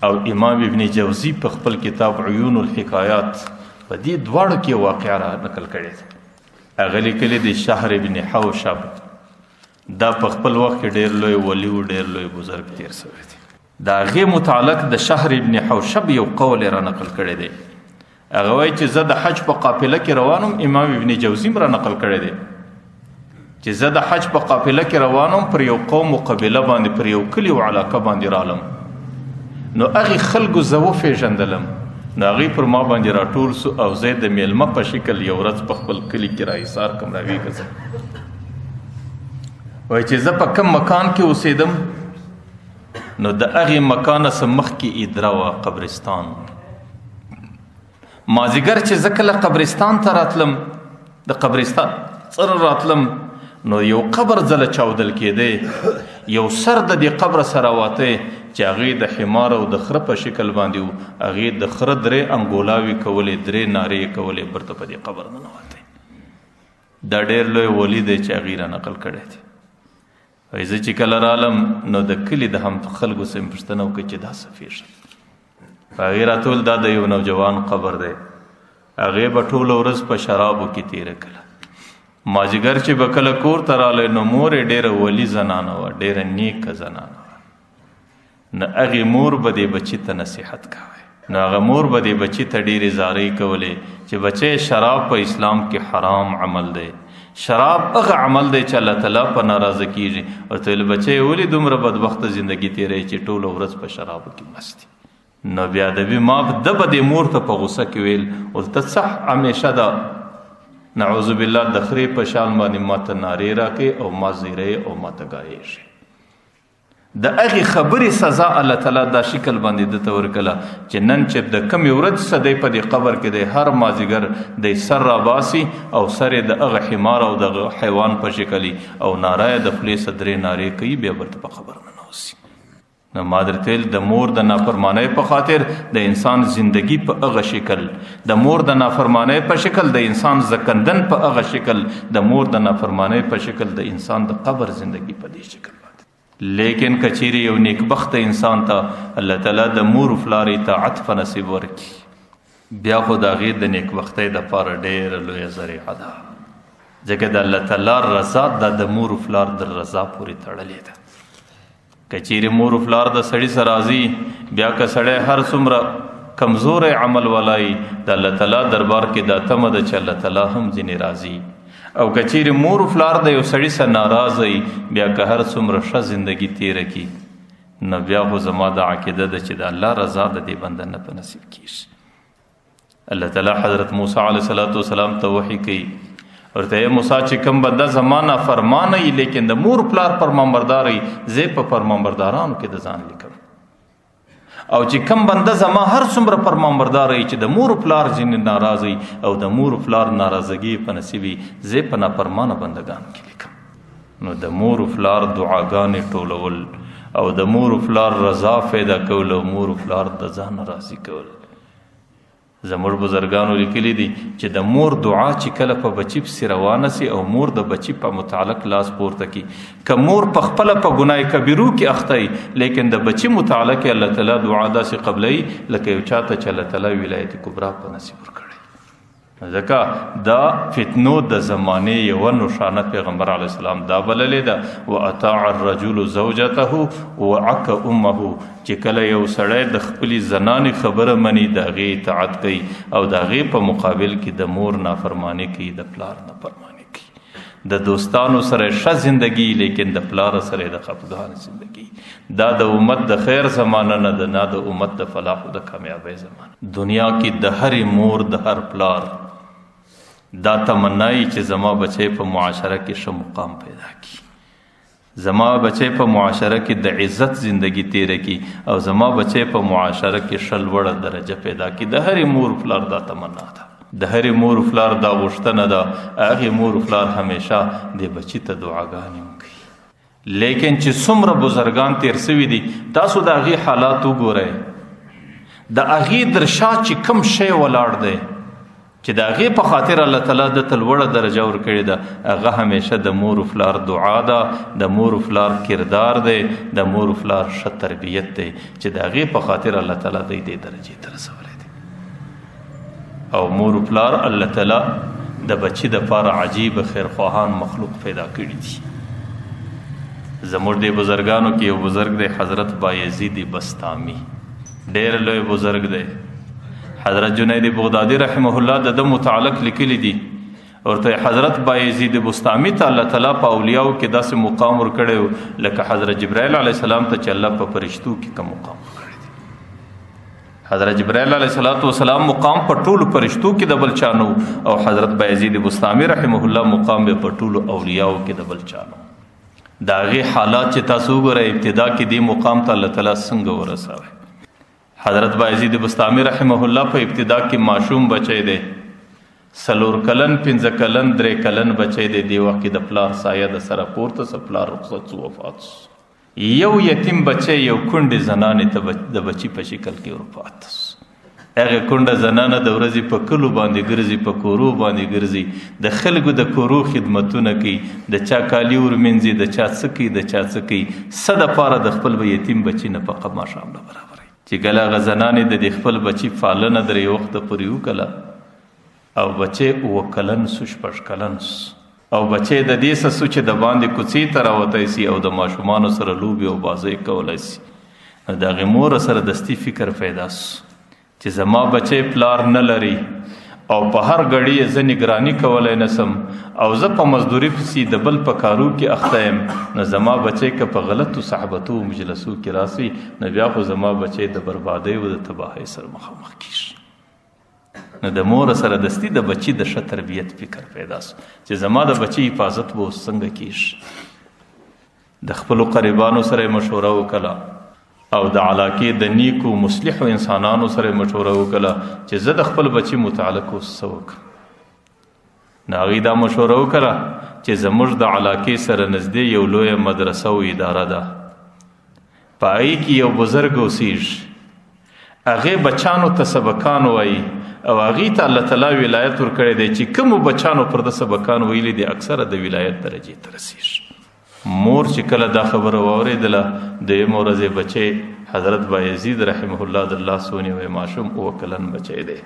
او امام ابن جوزی په خپل کتاب عیون الحکایات په دې دواړو کې واقعه را نقل کړې ده. هغه لیکلي د شهر ابن حوشب دا په خپل وخت کې ډېر لوی ولی و، ډېر لوی بزرګ تیر شوی دی. د هغې متعلق د شهر ابن حوشب یو قول را نقل کړی دی. هغه وایي چې زه د حج په قافله کې روانم، امام ابن جوزی را نقل کړی دی چې زه د حج په قافله کې روانم، پر یو قوم و قبیله باندې، پر یو کلي و علاقه باندې رالم، نو هغې خلکو زه وپېژندلم، نو هغوی پر ما باندې راټول سو او زه د میلمه په شکل یو ورځ په خپل کلي کې راحصار کړم، راویږم. وایي چې زه په کوم مکان کې اوسېدم، نو د هغې مکانه څه مخکې ادره وه، قبرستان. مازدیګر چې زه کله قبرستان ته راتلم، د قبرستان سره راتلم، نو یو قبر ځله چاودل کېدی، یو سر د دې قبر سره واتی چې هغې د حمار او د خره په شکل باندې و، هغې د خره 3 انګولاوې کولې، 3 نارې یې کولې، برته په دې قبر ننوتی. دا ډېر لوی ولي دی چې هغې را نقل کړی دی. وایي زه چې کله رالم، نو د کلي د هم خلکو څه مې پوښتنه وکړه چې دا څه پېښه. په هغې راتول دا د یو نوجوان قبر دی، هغې به ټوله ورځ په شرابو کې تېره کړه. مازدیګر چې به کله کور ته رالی، نو مور یې ډېره ولي زنانه وه، ډېره نیکه زنانه وه. نو هغې مور به دې بچي ته نصیحت کوی، نو هغه مور به دې بچي ته ډېرې زارۍ کولې چې بچی شراب په اسلام کې حرام عمل دی، شراب هغه عمل دی چې الله تعالی په ناراضه کېږي. ورته ویل بچی ولې دومره بدبخته زندګي تېروي چې ټوله ورځ په شرابو کې مست دي. نو بیا ادبي ما ده به دې مور ته په غوسه کې ویل، ورته څه همیشه ده نعوذ بالله د خرې په شال باندې ماته نارې راکړې او ما زیری او ماته ګایېږي. د هغې خبرې سزا الله تعالی دا شکل باندې ده ته ورکړله چې نن چې د کمې ورځ څه دی په دې قبر کې دی، هر مازدیګر دی سر راباسي او سر یې د هغه حمار او د حیوان په شکل او ناره یې د خولې څه 3 نارې کوي، بیا ورته په قبر ننوځي. نو ما درته ویل د مور د نافرمانۍ په خاطر د انسان زندگی په هغه شکل، د مور د نافرمانۍ په شکل د انسان زکندن په هغه شکل، د مور د نافرمانۍ په شکل د انسان د قبر زندگی په دې شکل. لیکن کچیری یو نیکبخت انسان ته الله تعالی د مور و پلار اطاعت په نصیب ورکړي، بیا خو د هغې د نیکبختۍ دپاره ډېره لویه ذریعه ده، ځکه د الله تعالی رضا د مور و پلار د رضا پورې تړلې ده. کچیری مور و پلار د سړي سره راځي، بیا که سړی هر څومره کمزوری عمل ولای، د الله تعالی دربار کې دا تمه ده چې الله تعالی هم ځینې راځي. او کچیری مور و پلار د یو سړي سره ناراضه بیا که هر څومره ښه زندگی تیره کړي، نو بیا خو زما د عقیده ده چې د الله رضا د دې بنده نه په نصیب کېږي. الله تعالی حضرت موسی علیه السلام ته وحی کوي، ورته ای موسی چې کوم بنده زما نافرمانه وي لیکن د مور پلار فرمانبردار وي، زه په فرمانبردارانو کې د ځان لیکم. او چې کم بنده زما هر څومره فرمانبردار وي چې د مور پلار ځینې ناراض وي او د مور پلار ناراضګي په نصیب وي، زه په نافرمانه بندګانو کې لیکم. نو د مور پلار دعاګانې ټولول او د مور پلار رضا پیدا کول او مور پلار د ځان راضي کول. زموږ بزرګانو لیکلي دي چې د مور دعا چې کله په بچي پسې روانه سي او مور د بچي په متعلق لاس پورته کړي، که مور په خپله په ګناه کبیرو کې اخته وي لیکن د بچي متعلق الله تعالی دعا داسې قبلوي لکه یو چاته چې الله تعالی ولایت کبرا په نصیب ورکړي. ځکه دا فتنو د زمانې یوه نښانه پیغمبر علیه السلام دا بللې ده، واطاع الرجل زوجته وعک امه، چې کله یو سړی د خپلې زنانې خبره مني د هغې اطاعت کوي او د هغې په مقابل کې د مور نافرماني کوي، د پلار نافرماني کوي، د دوستانو سره ښه زندگی لیکن د پلار سره د خفګان زندگی. دا د امت د خیر زمانه نه ده، نه د امت د فلاح او د کامیابۍ زمانه. دنیا کې د هرې مور د هر پلار دا تمنای چې زما بچی په معاشره کې ښه مقام پیدا کړي، زما بچی په معاشره کې د عزت زندگی تیره کړي او زما بچی په معاشره کې ښه لوړه درجه پیدا کړي. د هرې مور پلار دا تمنا ده، د هرې مور پلار دا غوښتنه ده. هغې مور پلار همیشه د بچي ته دعاګانې کوي. لیکن چې څومره بزرګان تیر سوي دي تاسو د هغې حالات وګورئ د هغې در شا چې کوم شی ولاړ دی چې د هغې په خاطر الله تعالی د ته لوړه درجه ورکړې ده هغه همیشه د مور و پلار دعا ده د مور و پلار کردار دی د مور و پلار ښه تربیت دی چې د هغې په خاطر الله تعالی دی دې درجې ته رسولی دی او مور و پلار الله تعالی د بچي دپاره عجیب خیرخواهان مخلوق پیدا کړي دي زموږ د بزرګانو کې یو بزرګ دی حضرت بایزید بستامي ډېر لوی بزرګ دی حضرت جنید بغدادي رحمه الله د متعلق لیکلی دي ورته حضرت بایزید بستامي ته الله تعالی په اولیاو کې داسې مقام ورکړی لکه حضرت جبرائیل علیه السلام ته چې الله په فرشتو کې کوم مقام ورکړی دی حضرت جبرائیل علیه السلام مقام په ټولو فرشتو کې د بل چا نه او حضرت بایزید بستامي رحمه الله مقام په ټولو اولیاو کې د بل چا نه د هغې حالات چې تاسو وګورئ ابتدا کې دې مقام ته الله تعالی څنګه ورسوی حضرت بایزید بستامي رحمه الله په ابتدا کې معصوم بچی دی 4 کلن 5 کلن 3 کلن بچی دی دې وخت کې د پلار سایه د سره پورته سه پلار رخصت سو وفات یو یتیم بچی یو کونډې زنانې ته د بچي په شکل کې وفات هغه کونډه زنانه د ورځې په کلو باندې ګرځي په کورو باندې ګرځي د خلکو د کورو خدمتونه کوي د چا کالي ورمینځي د چا څه کوي د چا څه کوي څه دپاره د خپل یتیم بچي نفقه ماښام نه برابروي چې کله هغه زنانې د خپل بچي پالنه درې وخته پورې وکړه او بچی 7 کلن سو 6 کلن او بچی د دې څه سو چې د باندې کوڅې ته راوتی سي او د ماشومانو سره لوبې او بازۍ کولی سي نو د هغې مور سره دستي فکر پیدا سو چې زما بچی پلار نه لري او په هر غړي یې زه نگراني کولی نسم او زه په مزدوري پسې د بل په کارو کې اخته یم نو زما بچی که په غلطو صحبتو مجلسو کې راسي نو بیا خو زما بچی د بربادۍ او د تباهۍ سره مخامخ کېږي نو د مور سره دستي د بچي د ښه تربیت فکر پیدا سو چې زما د بچي حفاظت به اوس څنګه کېږي د خپلو قریبانو سره مشوره وکړه او د علاقې د نیکو مصلحو انسانانو سره مشوره وکړه چې زه د خپل بچي متعلق اوس څه وکړم نو هغوی دا مشوره وکړه چې زموږ د علاقې سره نږدې یو لویه مدرسه او اداره ده په هغې کې یو بزرګ اوسیږي هغې بچانو ته سبقان وایي او هغې ته الله تعالی ولایت ورکړی دی چې کومو بچانو پر د سبقان ویلي دي اکثره د ولایت درجې ته رسیږي مور چې کله دا خبره واورېدله دویمه ورځ بچی حضرت بایزید رحمه الله د الله سونی ماشوم 7 کلن بچی دی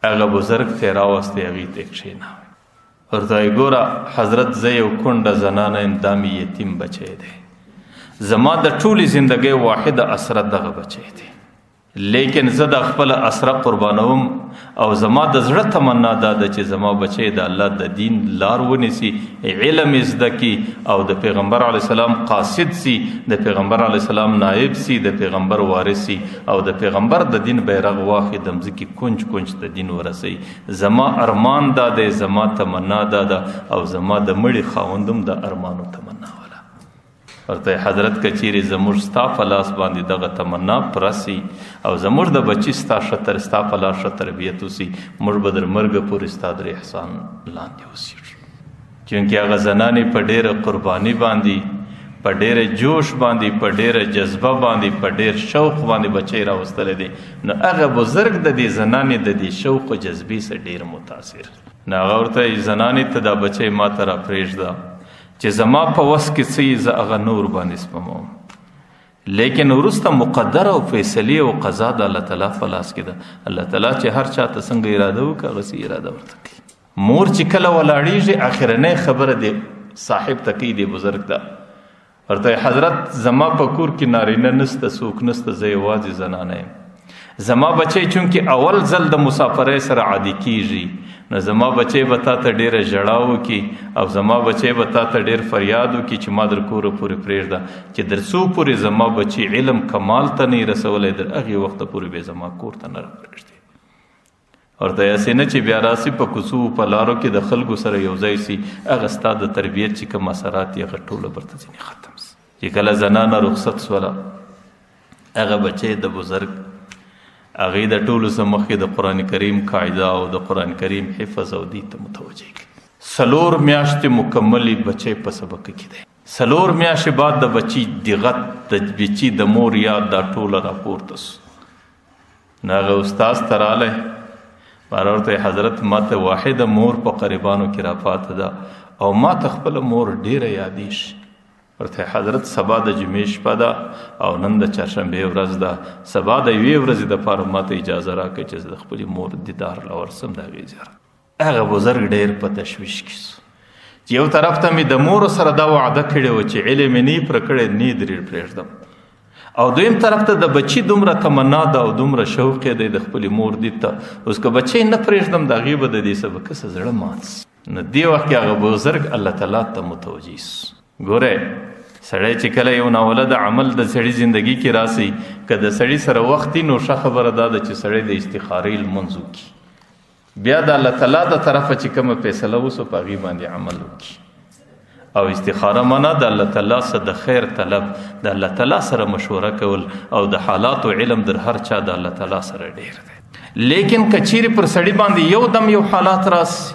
هغه بزرګ ته راوستی هغې ته کښېناوی ورته وایي ګوره حضرت زه یو کونډه زنانه یم دا مې یتیم بچی دی زما د ټولې زندګۍ واحده اسره دغه بچی دی لیکن زه د خپل اسره قربانوم او زما د زړه تمنا دا ده چې زما بچی د الله د دین لار ونیسي علم زده کي او د پیغمبر علیه السلام قاصد سي د پیغمبر علیه السلام نائب سي د پیغمبر وارث سي او د پیغمبر د دین بیرغ واخلي د مځکې کونج کونج د دین ورسوي زما ارمان دا دی زما تمنا دا ده او زما د مړي خاوندم د ارمانو تمنا ورته حضرت کچیرې زموږ ستا په لاس باندې دغه تمنا پرسي او زموږ د بچي ستا په لاس ښه تربیت وسي موږ به در مرګه پورې ستا در احسان لاندې اوسېږو چونکې هغه زنانې په ډېره قرباني باندې په ډېره جوش باندې په ډېره جذبه باندې په ډېر شوق باندې بچی راوستلی دی نو هغه بزرګ د دې زنانې د دې شوق و جذبې سره ډېر متاثر نو هغه ورته زنانې ته دا بچی ما ته راپرېږده چې زما په وس کې څه زه هغه نور باندې سپموم لیکن وروسته مقدره او فیصلې او قضا د الله تعالی په لاس کې ده الله تعالی چې هر چا ته څنګه اراده وکړي هغسې اراده ورته کوي مور چې کله ولاړېږي اخرنۍ خبره دی صاحب ته کوي دی بزرګ ته ورته حضرت زما په کور کې نارینه نسته څوک نسته زه یوازې زنانه یم زما بچی چونکې اول ځل د مسافرۍ سره عادي کېږي نو زما بچی به تا ته ډېره ژړا وکړي او زما بچی به تا ته ډېر فریاد وکړي چې ما در کوره پورې پرېږده چې در څو پورې زما بچی علم کمال ته نه رسولی در هغې وخته پورې به زما کور ته نه راپرېږدي ورته یاسې نه چې بیا راسي په کوڅو په لارو کې د خلکو سره یو ځای سي هغه ستا د تربیت چې کوم اثرات یې هغه ټوله برته ځینې ختم سي چې کله زنانه رخصت سوله هغه بچی د بزرګ هغې د ټولو څه مخکې د قرآن کریم قاعده او د قرآن کریم حفظ او دې ته متوجه کړي 4 میاشتې مکملې بچی په سبق کې دی 4 میاشتې بعد د بچی دغت د بچی د مور یاد دا ټوله راپورته سو. نو هغه استاذ ته رالی، ما ورته حضرت ما ته واحده مور په قریبانو کې راپاته ده او ما ته خپله مور ډیره یادېږي. ورته حضرت سبا د جمعې شپه ده او نن د چهارشنبې ورځ ده، سبا د 1 ورځې دپاره ما ته اجازه راکړئ چې زه د خپلې مور دیدار له ورسم د هغې زیارت. هغه بزرګ ډېر په تشویش کې سو چې یو طرف ته مې د مور سره دا وعده کړې وه چې علم یې نه پوره کړی نه درې پرېږدم، او دویم طرف ته د بچي دومره تمنا ده او دومره شوق یې دی د خپلې مور دید ته. اوس که بچی نه پرېږدم د هغې به د دې سبقه څه زړه مات سي. نو دې وخت کې هغه بزرګ الله تعالی ته متوجه سو. ګورئ سړی چې کله یو ناولده عمل د سړي زندگی کې راسي، که د سړي سره وخت وي نو ښه خبره دا ده چې سړی د استخارې لمونځ وکړي، بیا د الله تعالی د طرفه چې کومه فیصله وسو په هغې باندې عمل وکړي. او استخاره معنا د الله تعالی سره د خیر طلب، د الله تعالی سره مشوره کول، او د حالاتو علم در هر چا د الله تعالی سره ډیر دی. لیکن که چیرې پر سړي باندې یو دم یو حالات راسي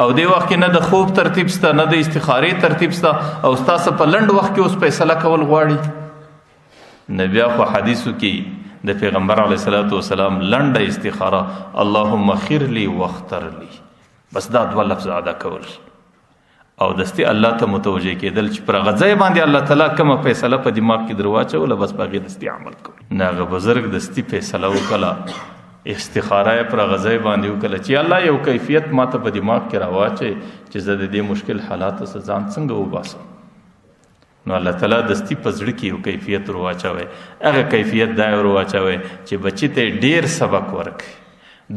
او دې وخت کې نه د خوب ترتیب سته نه د استخارې ترتیب سته او ستاسو په لنډ وخت کې اوس فیصله کول غواړي، نو بیا خو حدیثو کې د پیغمبر علیه الصلاة والسلام لنډه استخاره اللهم خیر لی واختر لی، بس دا 2 لفظ ادا کول او دستي الله ته متوجه کېدل چې پر غځای باندې الله تعالی کومه فیصله په دماغ کې درواچوله، بس په هغې دستي عمل کول. نه هغه بزرګ دستي فیصله وکړه، استخاره یې پر غځای باندې وکړه چې الله یو کیفیت ما ته په دماغ کې راواچوي چې زه د دې مشکل حالاتو څخه ځان څنګه وباسم. نو الله تعالی دستي په زړه کې یو کیفیت ورواچوي، هغه کیفیت دا یې ورواچوي چې بچي ته ډېر سبق ورکړي،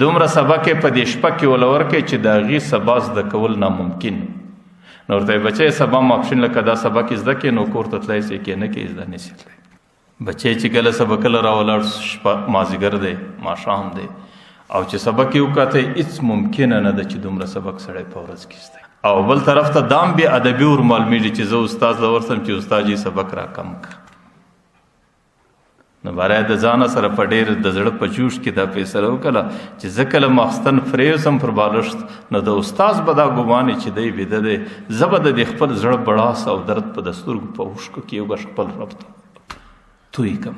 دومره سبق یې په دې شپه کې وله ورکړي چې د هغې سبا زده کول ناممکن. نو ورته یې بچی سبا ماپښین لکه دا سبق زده کړې نو کور ته تلی سي، کې نه کې زده نه سي تلی. بچی چې کله سبق کله راولاړ شپه مازدیګر دی ماښام دی او چې سبق یې وکاته هېڅ ممکنه نه ده چې دومره سبق سړی په ورځ کې زده. او بل طرف ته دام بې ادبي ور معلومېږي چې زه استاد له ورسم چې استاد یې سبق را کم کړه. نو باره د ځانه سره په ډېر د زړه په جوش کې دا فیصله وکړه چې زه کله ماخستن فریوسم پر بالښت نو د استاد به دا ګمان چې دی ویده دی، زه به د دې خپل زړه بړاس او درد په د سترګو په اوښکو کې یو به خپل رب ته توی کم.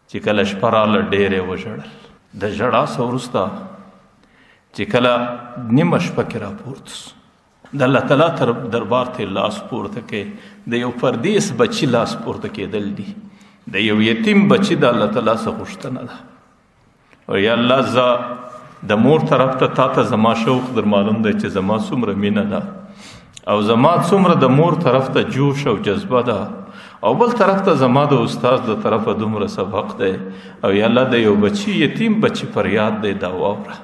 چې کله شپه راله ډېر یې وژړل، د ژړا څه وروسته چې کله نیمه شپه کې راپورته سو، د الله تعالی دربار ته لاس پورته کې د یو پردیس بچي لاس پورته کېدل دي، د یو یتیم بچي د الله تعالی څخه غوښتنه ده. او یا الله زه د مور طرف ته تا ته زما شوق در معلوم دی چې زما څومره مینه ده او زما څومره د مور طرف ته جوش او جذبه ده، او بل طرف ته زما د استاد د طرفه دومره سبق دی، او یا الله د یو بچي یتیم بچي فریاد دی دا واوره.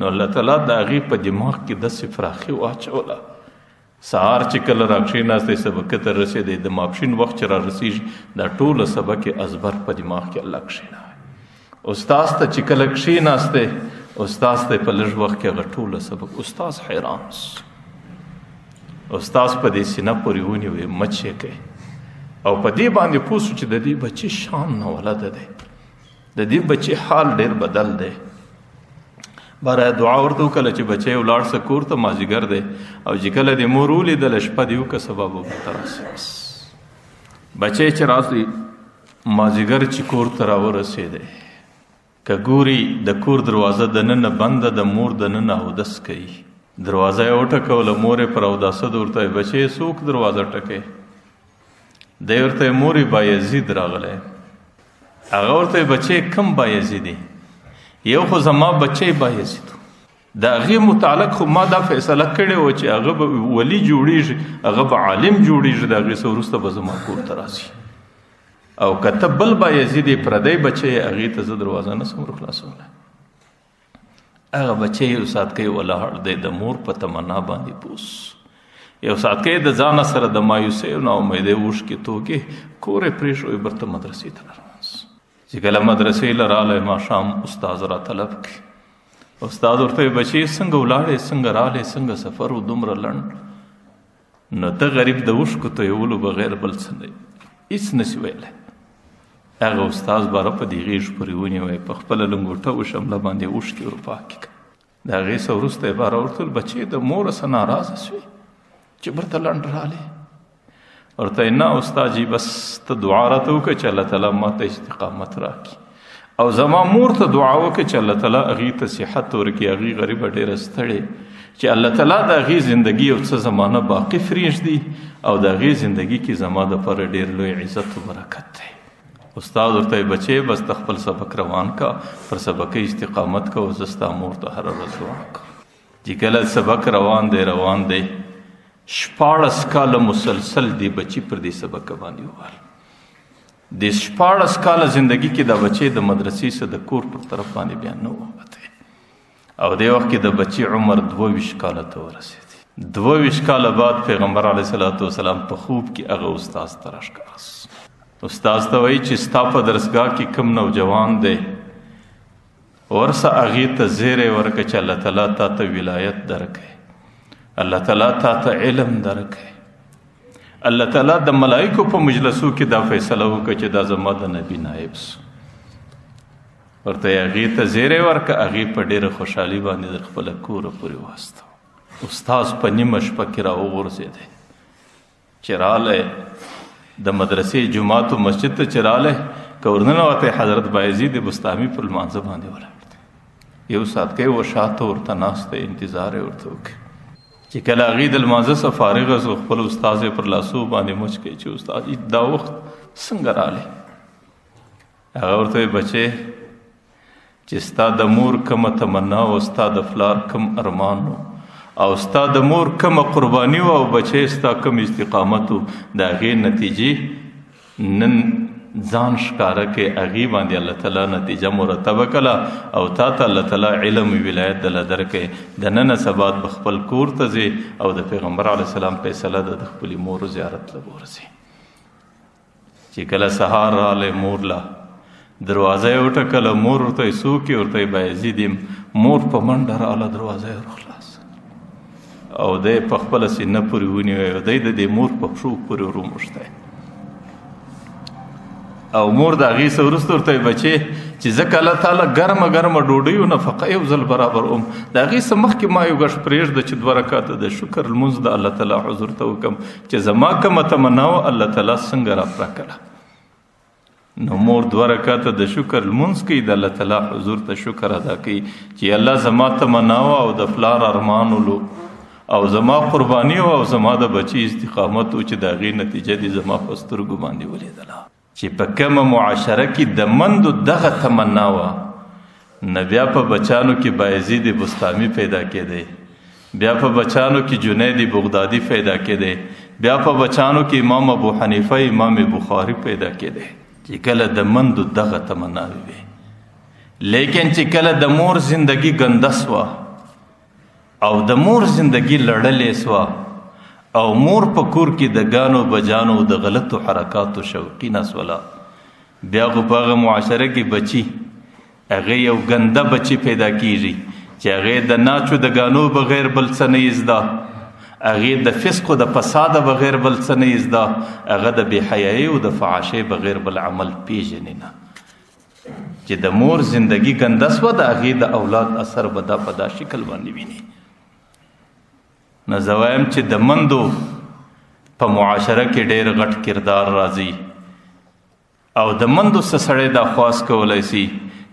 نو الله تعالی د هغې په دماغ کې داسې فراخي واچوله، سهار چې کله راکښېناستی سبقه ته رسېدی، د ماپښین وخت چې را رسېږي دا ټوله سبق یې ازبر په دماغ کې الله کښېنوی. استاذ ته چې کله کښېناستی استاذ ته په لږ وخت کې هغه ټوله سبق، استاذ حیران سو. استاذ په دې سینه پورې ونیوی مچ یې کوي او په دې باندې پوه سو چې د دې بچي شان ناولده دی، د دې بچي حال ډېر بدل دی. باره دعا ورته وکړه چې بچی ولاړ سه کور ته مازدیګر دی، او چې کله د مور ولیدله شپه دې وکړه سبا به ورته راسي. بچی چې راسي مازدیګر چې کور ته راورسېدی، که ګوري د کور دروازه دننه بنده د مور دننه اودس کوي، دروازه یې وټکوله، مور یې پر اوداسه ده ورته ویل بچی څوک دروازه ټکوي؟ دی ورته ویل مور یې بایزید راغلی. هغه ورته ویل بچی کم بایزیدي؟ یو خو زما بچی بایزید، د هغې متعلق خو ما دا فیصله کړې وه چې هغه به ولی جوړېږي، هغه به عالم جوړېږي، د هغې څه وروسته به زما کور ته راسي. او که ته بل بایزید یې پردی بچی یې هغې ته زه دروازه نه شم ورخلاصولی. هغه بچی یو ساعتکی ولاړ دی د مور په تمنا باندې پوس، یو ساعتکی د ځانه سره د مایوسۍ او ناامیدۍ اوښکې توکې کور یې پرېښوی برته مدرسې ته روان سو. چې کله مدرسې له رالی ماښام استاد را طلب کړي، استاد ورته ویل بچی څنګه ولاړې څنګه رالی څنګه سفر و دومره لنډ؟ نو ته غریب د اوښکو تویولو بغیر بل څه نه هېڅ نسي ویلی. هغه استاد باره په دې غېږ پورې ونیوی، په خپله لنګوټه و شمله باندې اوښکې ورپاکې کړه. د هغې څه وروسته یې باره ورته ویل بچی د موره څه ناراضه سوې چې برته لنډ رالی؟ ورته نه استاد جی بس ته دعا راته وکړه چې الله تعالی ماته استقامت راکړي او زما مور ته دعا وکړه چې الله تعالی هغې ته صحت ورکړي. هغې غریبه ډېره ستړې چې الله تعالی د هغې زندګي یو څه زمانه باقي پرېږدي او د هغې زندګي کې زما دپاره ډېر لوی عزت و برکت دی. استاد ورته بچې بس ته خپل سبق روان کا پر سبقې استقامت کا او زه ستا مور ته هره ورځ دعا کوم. چې کله سبق روان دی 14 کاله مسلسل دی بچی پر دې سبق باندې ووال. د 14 کاله زندگی کې دا بچی د مدرسې څخه د کور پر طرف باندې بیا نه ووته او د وخت کې د بچی عمر 22 کاله ته ورسېد. 22 کاله بعد پیغمبر علیه الصلاۃ والسلام په خوب کې هغه استاد ته راښکاره. استاد ته وایي چې ستا په درسګاه کې کوم نوجوان دی ورسه هغې ته زیری ورکړه چې الله تعالی تا ته ولایت درکړي، الله تعالی تا ته علم درکړي، الله تعالی د ملائکو په مجلسو کې دا فیصله وکړه چې دا زما د نبی نائب سو. ورته هغې ته زیری ورکړه، هغې په ډېره خوشحالي باندې در خپله کوره پورې واستو. استاد په نیمه شپه کې راوغورځېدی چې رالی د مدرسې جماعت و مسجد ته چې رالی که ورننوتی حضرت بایزید بستامي پر لمانځه باندې ولاړ دی. یو ساعت کې و شاته ورته ناست دی، انتظار یې ورته وکړي. چې کله هغې د لمانځه څخه فارغه شو خپل استاد یې پر لاسو باندې مچ کوي چې استاد دا وخت څنګه رالی؟ هغه ورته وایي بچې چې ستا د مور کومه تمنا او ستا د پلار کوم ارمان و او ستا د مور کومه قرباني و او بچې ستا کوم استقامت و د هغې نتیجې نن ځان ښکاره کې هغې باندې الله تعالی نتیجه مرتبه کړه او تا ته الله تعالی علم و ولایت دله درکړي. د ننه سبا به خپل کور ته ځې او د پیغمبر علیه السلام فیصله ده د خپلې مور زیارت له ورځې. چې کله سهار رالی مور له دروازه یې وټکله، مور ورته یې څوک یې؟ ورته یې بایزید یم. مور په منډه راله دروازه یې ورخلاص او دی په خپله سینه پورې ونیوی او دی د دې مور په پښو پورې وروموښتی او مور د هغې څه وروسته ورته وایي بچې چې زه که الله تعالی ګرمه ډوډۍ و نفقه یو ځل برابر د هغې څه مخکې ما یو ګش پرېږده چې 2 رکعته د شکر لمونځ د الله تعالی حضور ته وکړم چې زما کومه تمنا وه الله تعالی څنګه راپوره کړه. نو مور 2 رکعته د شکر لمونځ کوي، د الله تعالی حضور ته شکر ادا کوي چې الله زما تمنا وه او د پلار ارمان ولو او زما قرباني و او زما د بچي استقامت و چې د هغې نتیجه دې زما په سترګو باندې ولیدله. چې په کومه معاشره کې د مندو دغه تمنا وه نه بیا په بچانو کې بایزید بستامي پیدا کېدی، بیا په بچانو کې جنید بغدادي پیدا کېدی، بیا په بچانو کې امام ابو حنیفه امام بخاري پیدا کېدی. چې کله د مندو دغه تمنا وي، لیکن چې کله د مور زندگی ګنده سوه او د مور زندگی لړلې سوه او مور په کور کې د ګانو بجانو د غلطو حرکاتو شوقینه سوله، بیا خو په هغه معاشره کې بچي هغې یو ګنده بچي پیدا کیږي چې هغې د ناچو د ګانو بغیر بل څه نه یې زده، هغې د فسق و د فساده بغیر بل څه نه یې زده، هغه د بېحیایۍ او د فحاشۍ بغیر بل عمل پیژني نه. چې د مور زندگی ګنده سوه د هغې د اولاد اثر به دا په دا شکل باندې ویني. نو زه وایم چې د مندو په معاشره کې ډېر غټ کردار راځي او د مندو څه سړی دا خواست کولی سي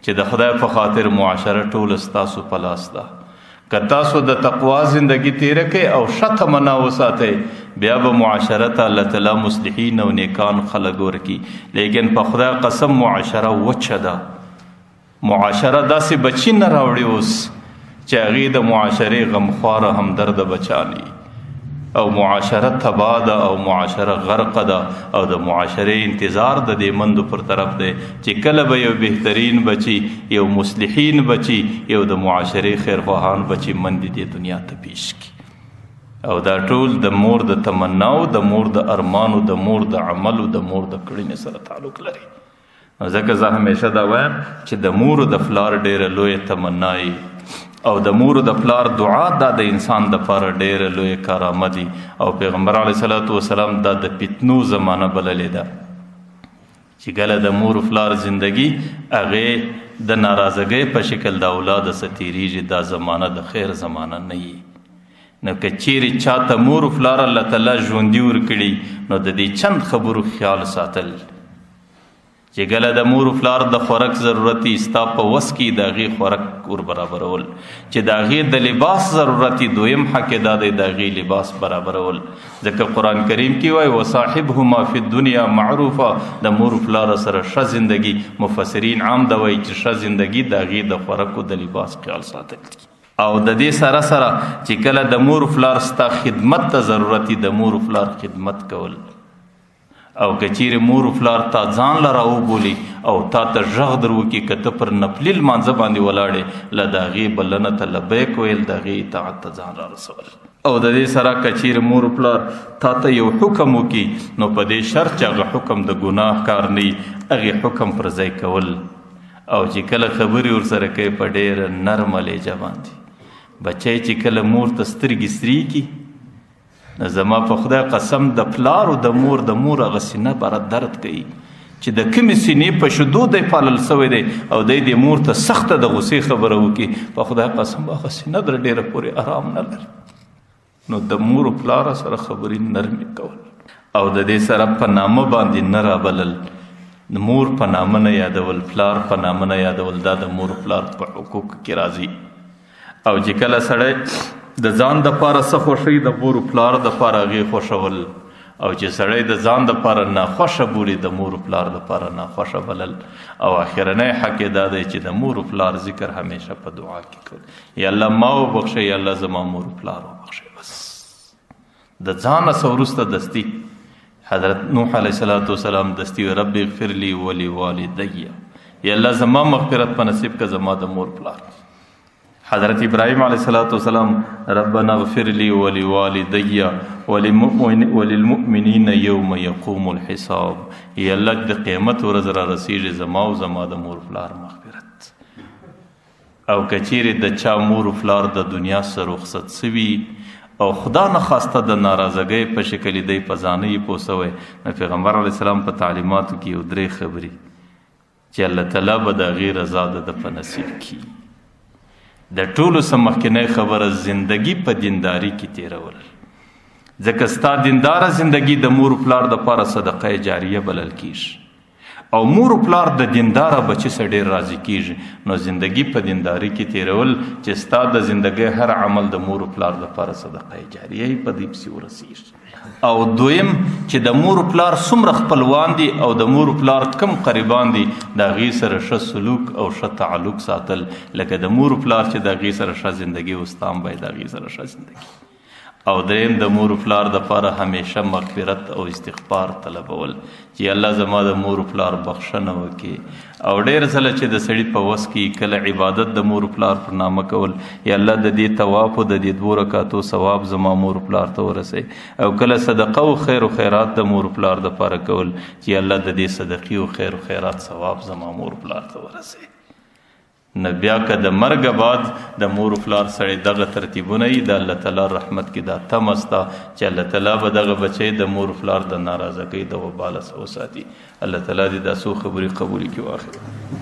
چې د خدای په خاطر معاشره ټوله ستاسو په لاس ده. که تاسو د تقوا زندگی تیره کوئ او ښه تمنا وساتئ بیا به معاشره ته الله تعالی مصلحین او نیکان خلک ورکي. لیکن په خدای قسم معاشره وچه ده، معاشره داسې بچي نه راوړي اوس چې هغې د معاشرې غمخواره همدرده بچانی او معاشره تباه ده او معاشره غرقه ده او د معاشرې انتظار د دې مندو پر طرف دی چې کله به یو بهترین بچي، یو مصلحین بچي، یو د معاشرې خیرخواهان بچي مندې دې دنیا ته پیش کړي. او دا ټول د مور د تمناو، د مور د ارمانو، د مور د عملو، د مور د کړنې سره تعلق لري. ځکه زه همیشه دا وایم چې د مور د پلار ډېره لویه تمنا او د مور د پلار دعا دا د انسان دپاره ډېره لویه کرامه دي. او پیغمبر علیه الصلاۃ والسلام دا د فتنو زمانه بللې ده چې کله د مور و پلار زندگی هغې د ناراضګۍ په شکل د اولاد څخه تېرېږي، دا زمانه د خیر زمانه نه وي. نو که چیرې چاته مور و پلار الله تعالی ژوندي ورکړي نو د دې چند خبرو خیال ساتل چې ګله د مور و پلار د خوراک ضرورتي ستا په وس کې د هغې خوراک ور برابرول، چې د هغې د لباس ضرورتي دویم حق دا دی د هغې لباس برابرول. ځکه قرآن کریم کې وایي وصاحبهما فی الدنیا معروفه، د مور و پلار سره ښه زندگی. مفسرین عام دا وایي چې ښه زندگی د هغې د خوراک او د لباس خیال ساتل دي. او د دې سره سره چې کله د مور و پلار ستا خدمت ته ضرورتي د مور و پلار خدمت کول. او که چیرې مور و پلار تا ځان له راوبولي او تا ته غږ در وکړي که ته پر نفلي لمانځه باندې ولاړې له د هغې بلنه ته لبیک ویل، د هغې اطاعت ته ځان را رسول. او د دې سره که چیرې مور و پلار تا ته یو حکم وکړي نو په دې شرط چې هغه حکم د ګناه کار نه وي، هغې حکم پر ځای کول. او چې کله خبرې ورسره کوي په ډېره نرمه لهجه باندې، بچی چې کله مور ته سترګې سرې کړي نو زما په خدای قسم د پلار او د مور هغه سینه باره درد کوي چې د کومې سینې په شیدو دی پالل سوی دی او دی د مور ته سخته د غصې خبره وکړي، په خدای قسم هغه سینه در ډېره پورې آرام نه لري. نو د مور او پلار سره خبرې نرمې کول او د دې سره په نامه باندې نه رابلل، د مور په نامه نه یادول، پلار په نامه نه یادول، دا د مور او پلار په حقوق کې راځي. او چې کله سړی د ځان دپاره څه خوښوي د مور و پلار دپاره هغې خوښول، او چې سړی د ځان دپاره ناخوښه بولي د مور و پلار دپاره ناخوښه بلل. او آخرنی حق یې دا دی چې د مور و پلار ذکر همیشه په دعا کې کول، یا الله ما وبخښه، یا الله زما مور و پلار وبخښه. بس د ځانه څه وروسته دستي حضرت نوح علیه السلام دستي رب اغفر لی ولوالدی، یا الله زما مغفرت په نصیب که زما د مور پلار. حضرت ابراهیم علیه السلام ربنا اغفر لی ولوالدی وللمؤمنین یوم یقوم الحساب، یا الله د قیامت ورځ را رسیږي زما او زما د مور پلار مغفرت. او که چیرې د چا مور پلار د دنیا څخه رخصت سوي او خدا نه خواسته د ناراضګۍ په شکل دی په ځانه یې پوه سوی، نو پیغمبر علیه السلام په تعلیماتو کې یو 3 خبرې چې الله تعالی به د هغې رضا د په نصیب کړي. د ټولو څه مخکینی خبره زندگی په دینداري کې تیرول، ځکه ستا دینداره زندگی د مور و پلار دپاره صدقه جاریه بلل کیږي. او مور و پلار د دینداره بچي څه ډېر راضي کیږي، نو زندگی په دینداري کې تیرول چې ستا د زندګۍ هر عمل د مور و پلار دپاره صدقه جاریه په دې پسې ورسیږي. او دویم چې د مور و پلار څومره خپلوان دي او د مور و پلار کم قریبان دي د هغې سره ښه سلوک او ښه تعلق ساتل، لکه د مور و پلار چې د هغې سره ښه زندګي وستان باید د هغې سره ښه زندګي. او دریم د مور و پلار دپاره همیشه مغفرت او استغفار طلبول چې الله زما د مور و پلار بخښنه وکړي. او ډېر ځله چې د سړي په وس کې کله عبادت د مور و پلار پر نامه کول، یا الله د دې طواف او د دې 2 رکعتو ثواب زما مور و پلار ته ورسوي. او کله صدقه او خیر و خیرات د مور و پلار دپاره کول چې الله د دې صدقې او خیر و خیرات ثواب زما مور و پلار ته ورسوي. نو بیا که د مرګ بعد د مور و پلار سړی دغه ترتیبونه یي، د الله تعالی رحمت کې دا تمه سته چې الله تعالی به دغه بچی د مور و پلار د ناراضګۍ د وباله څخه وساتي. الله تعالی دې دا څو خبرې قبولې کړي. واخر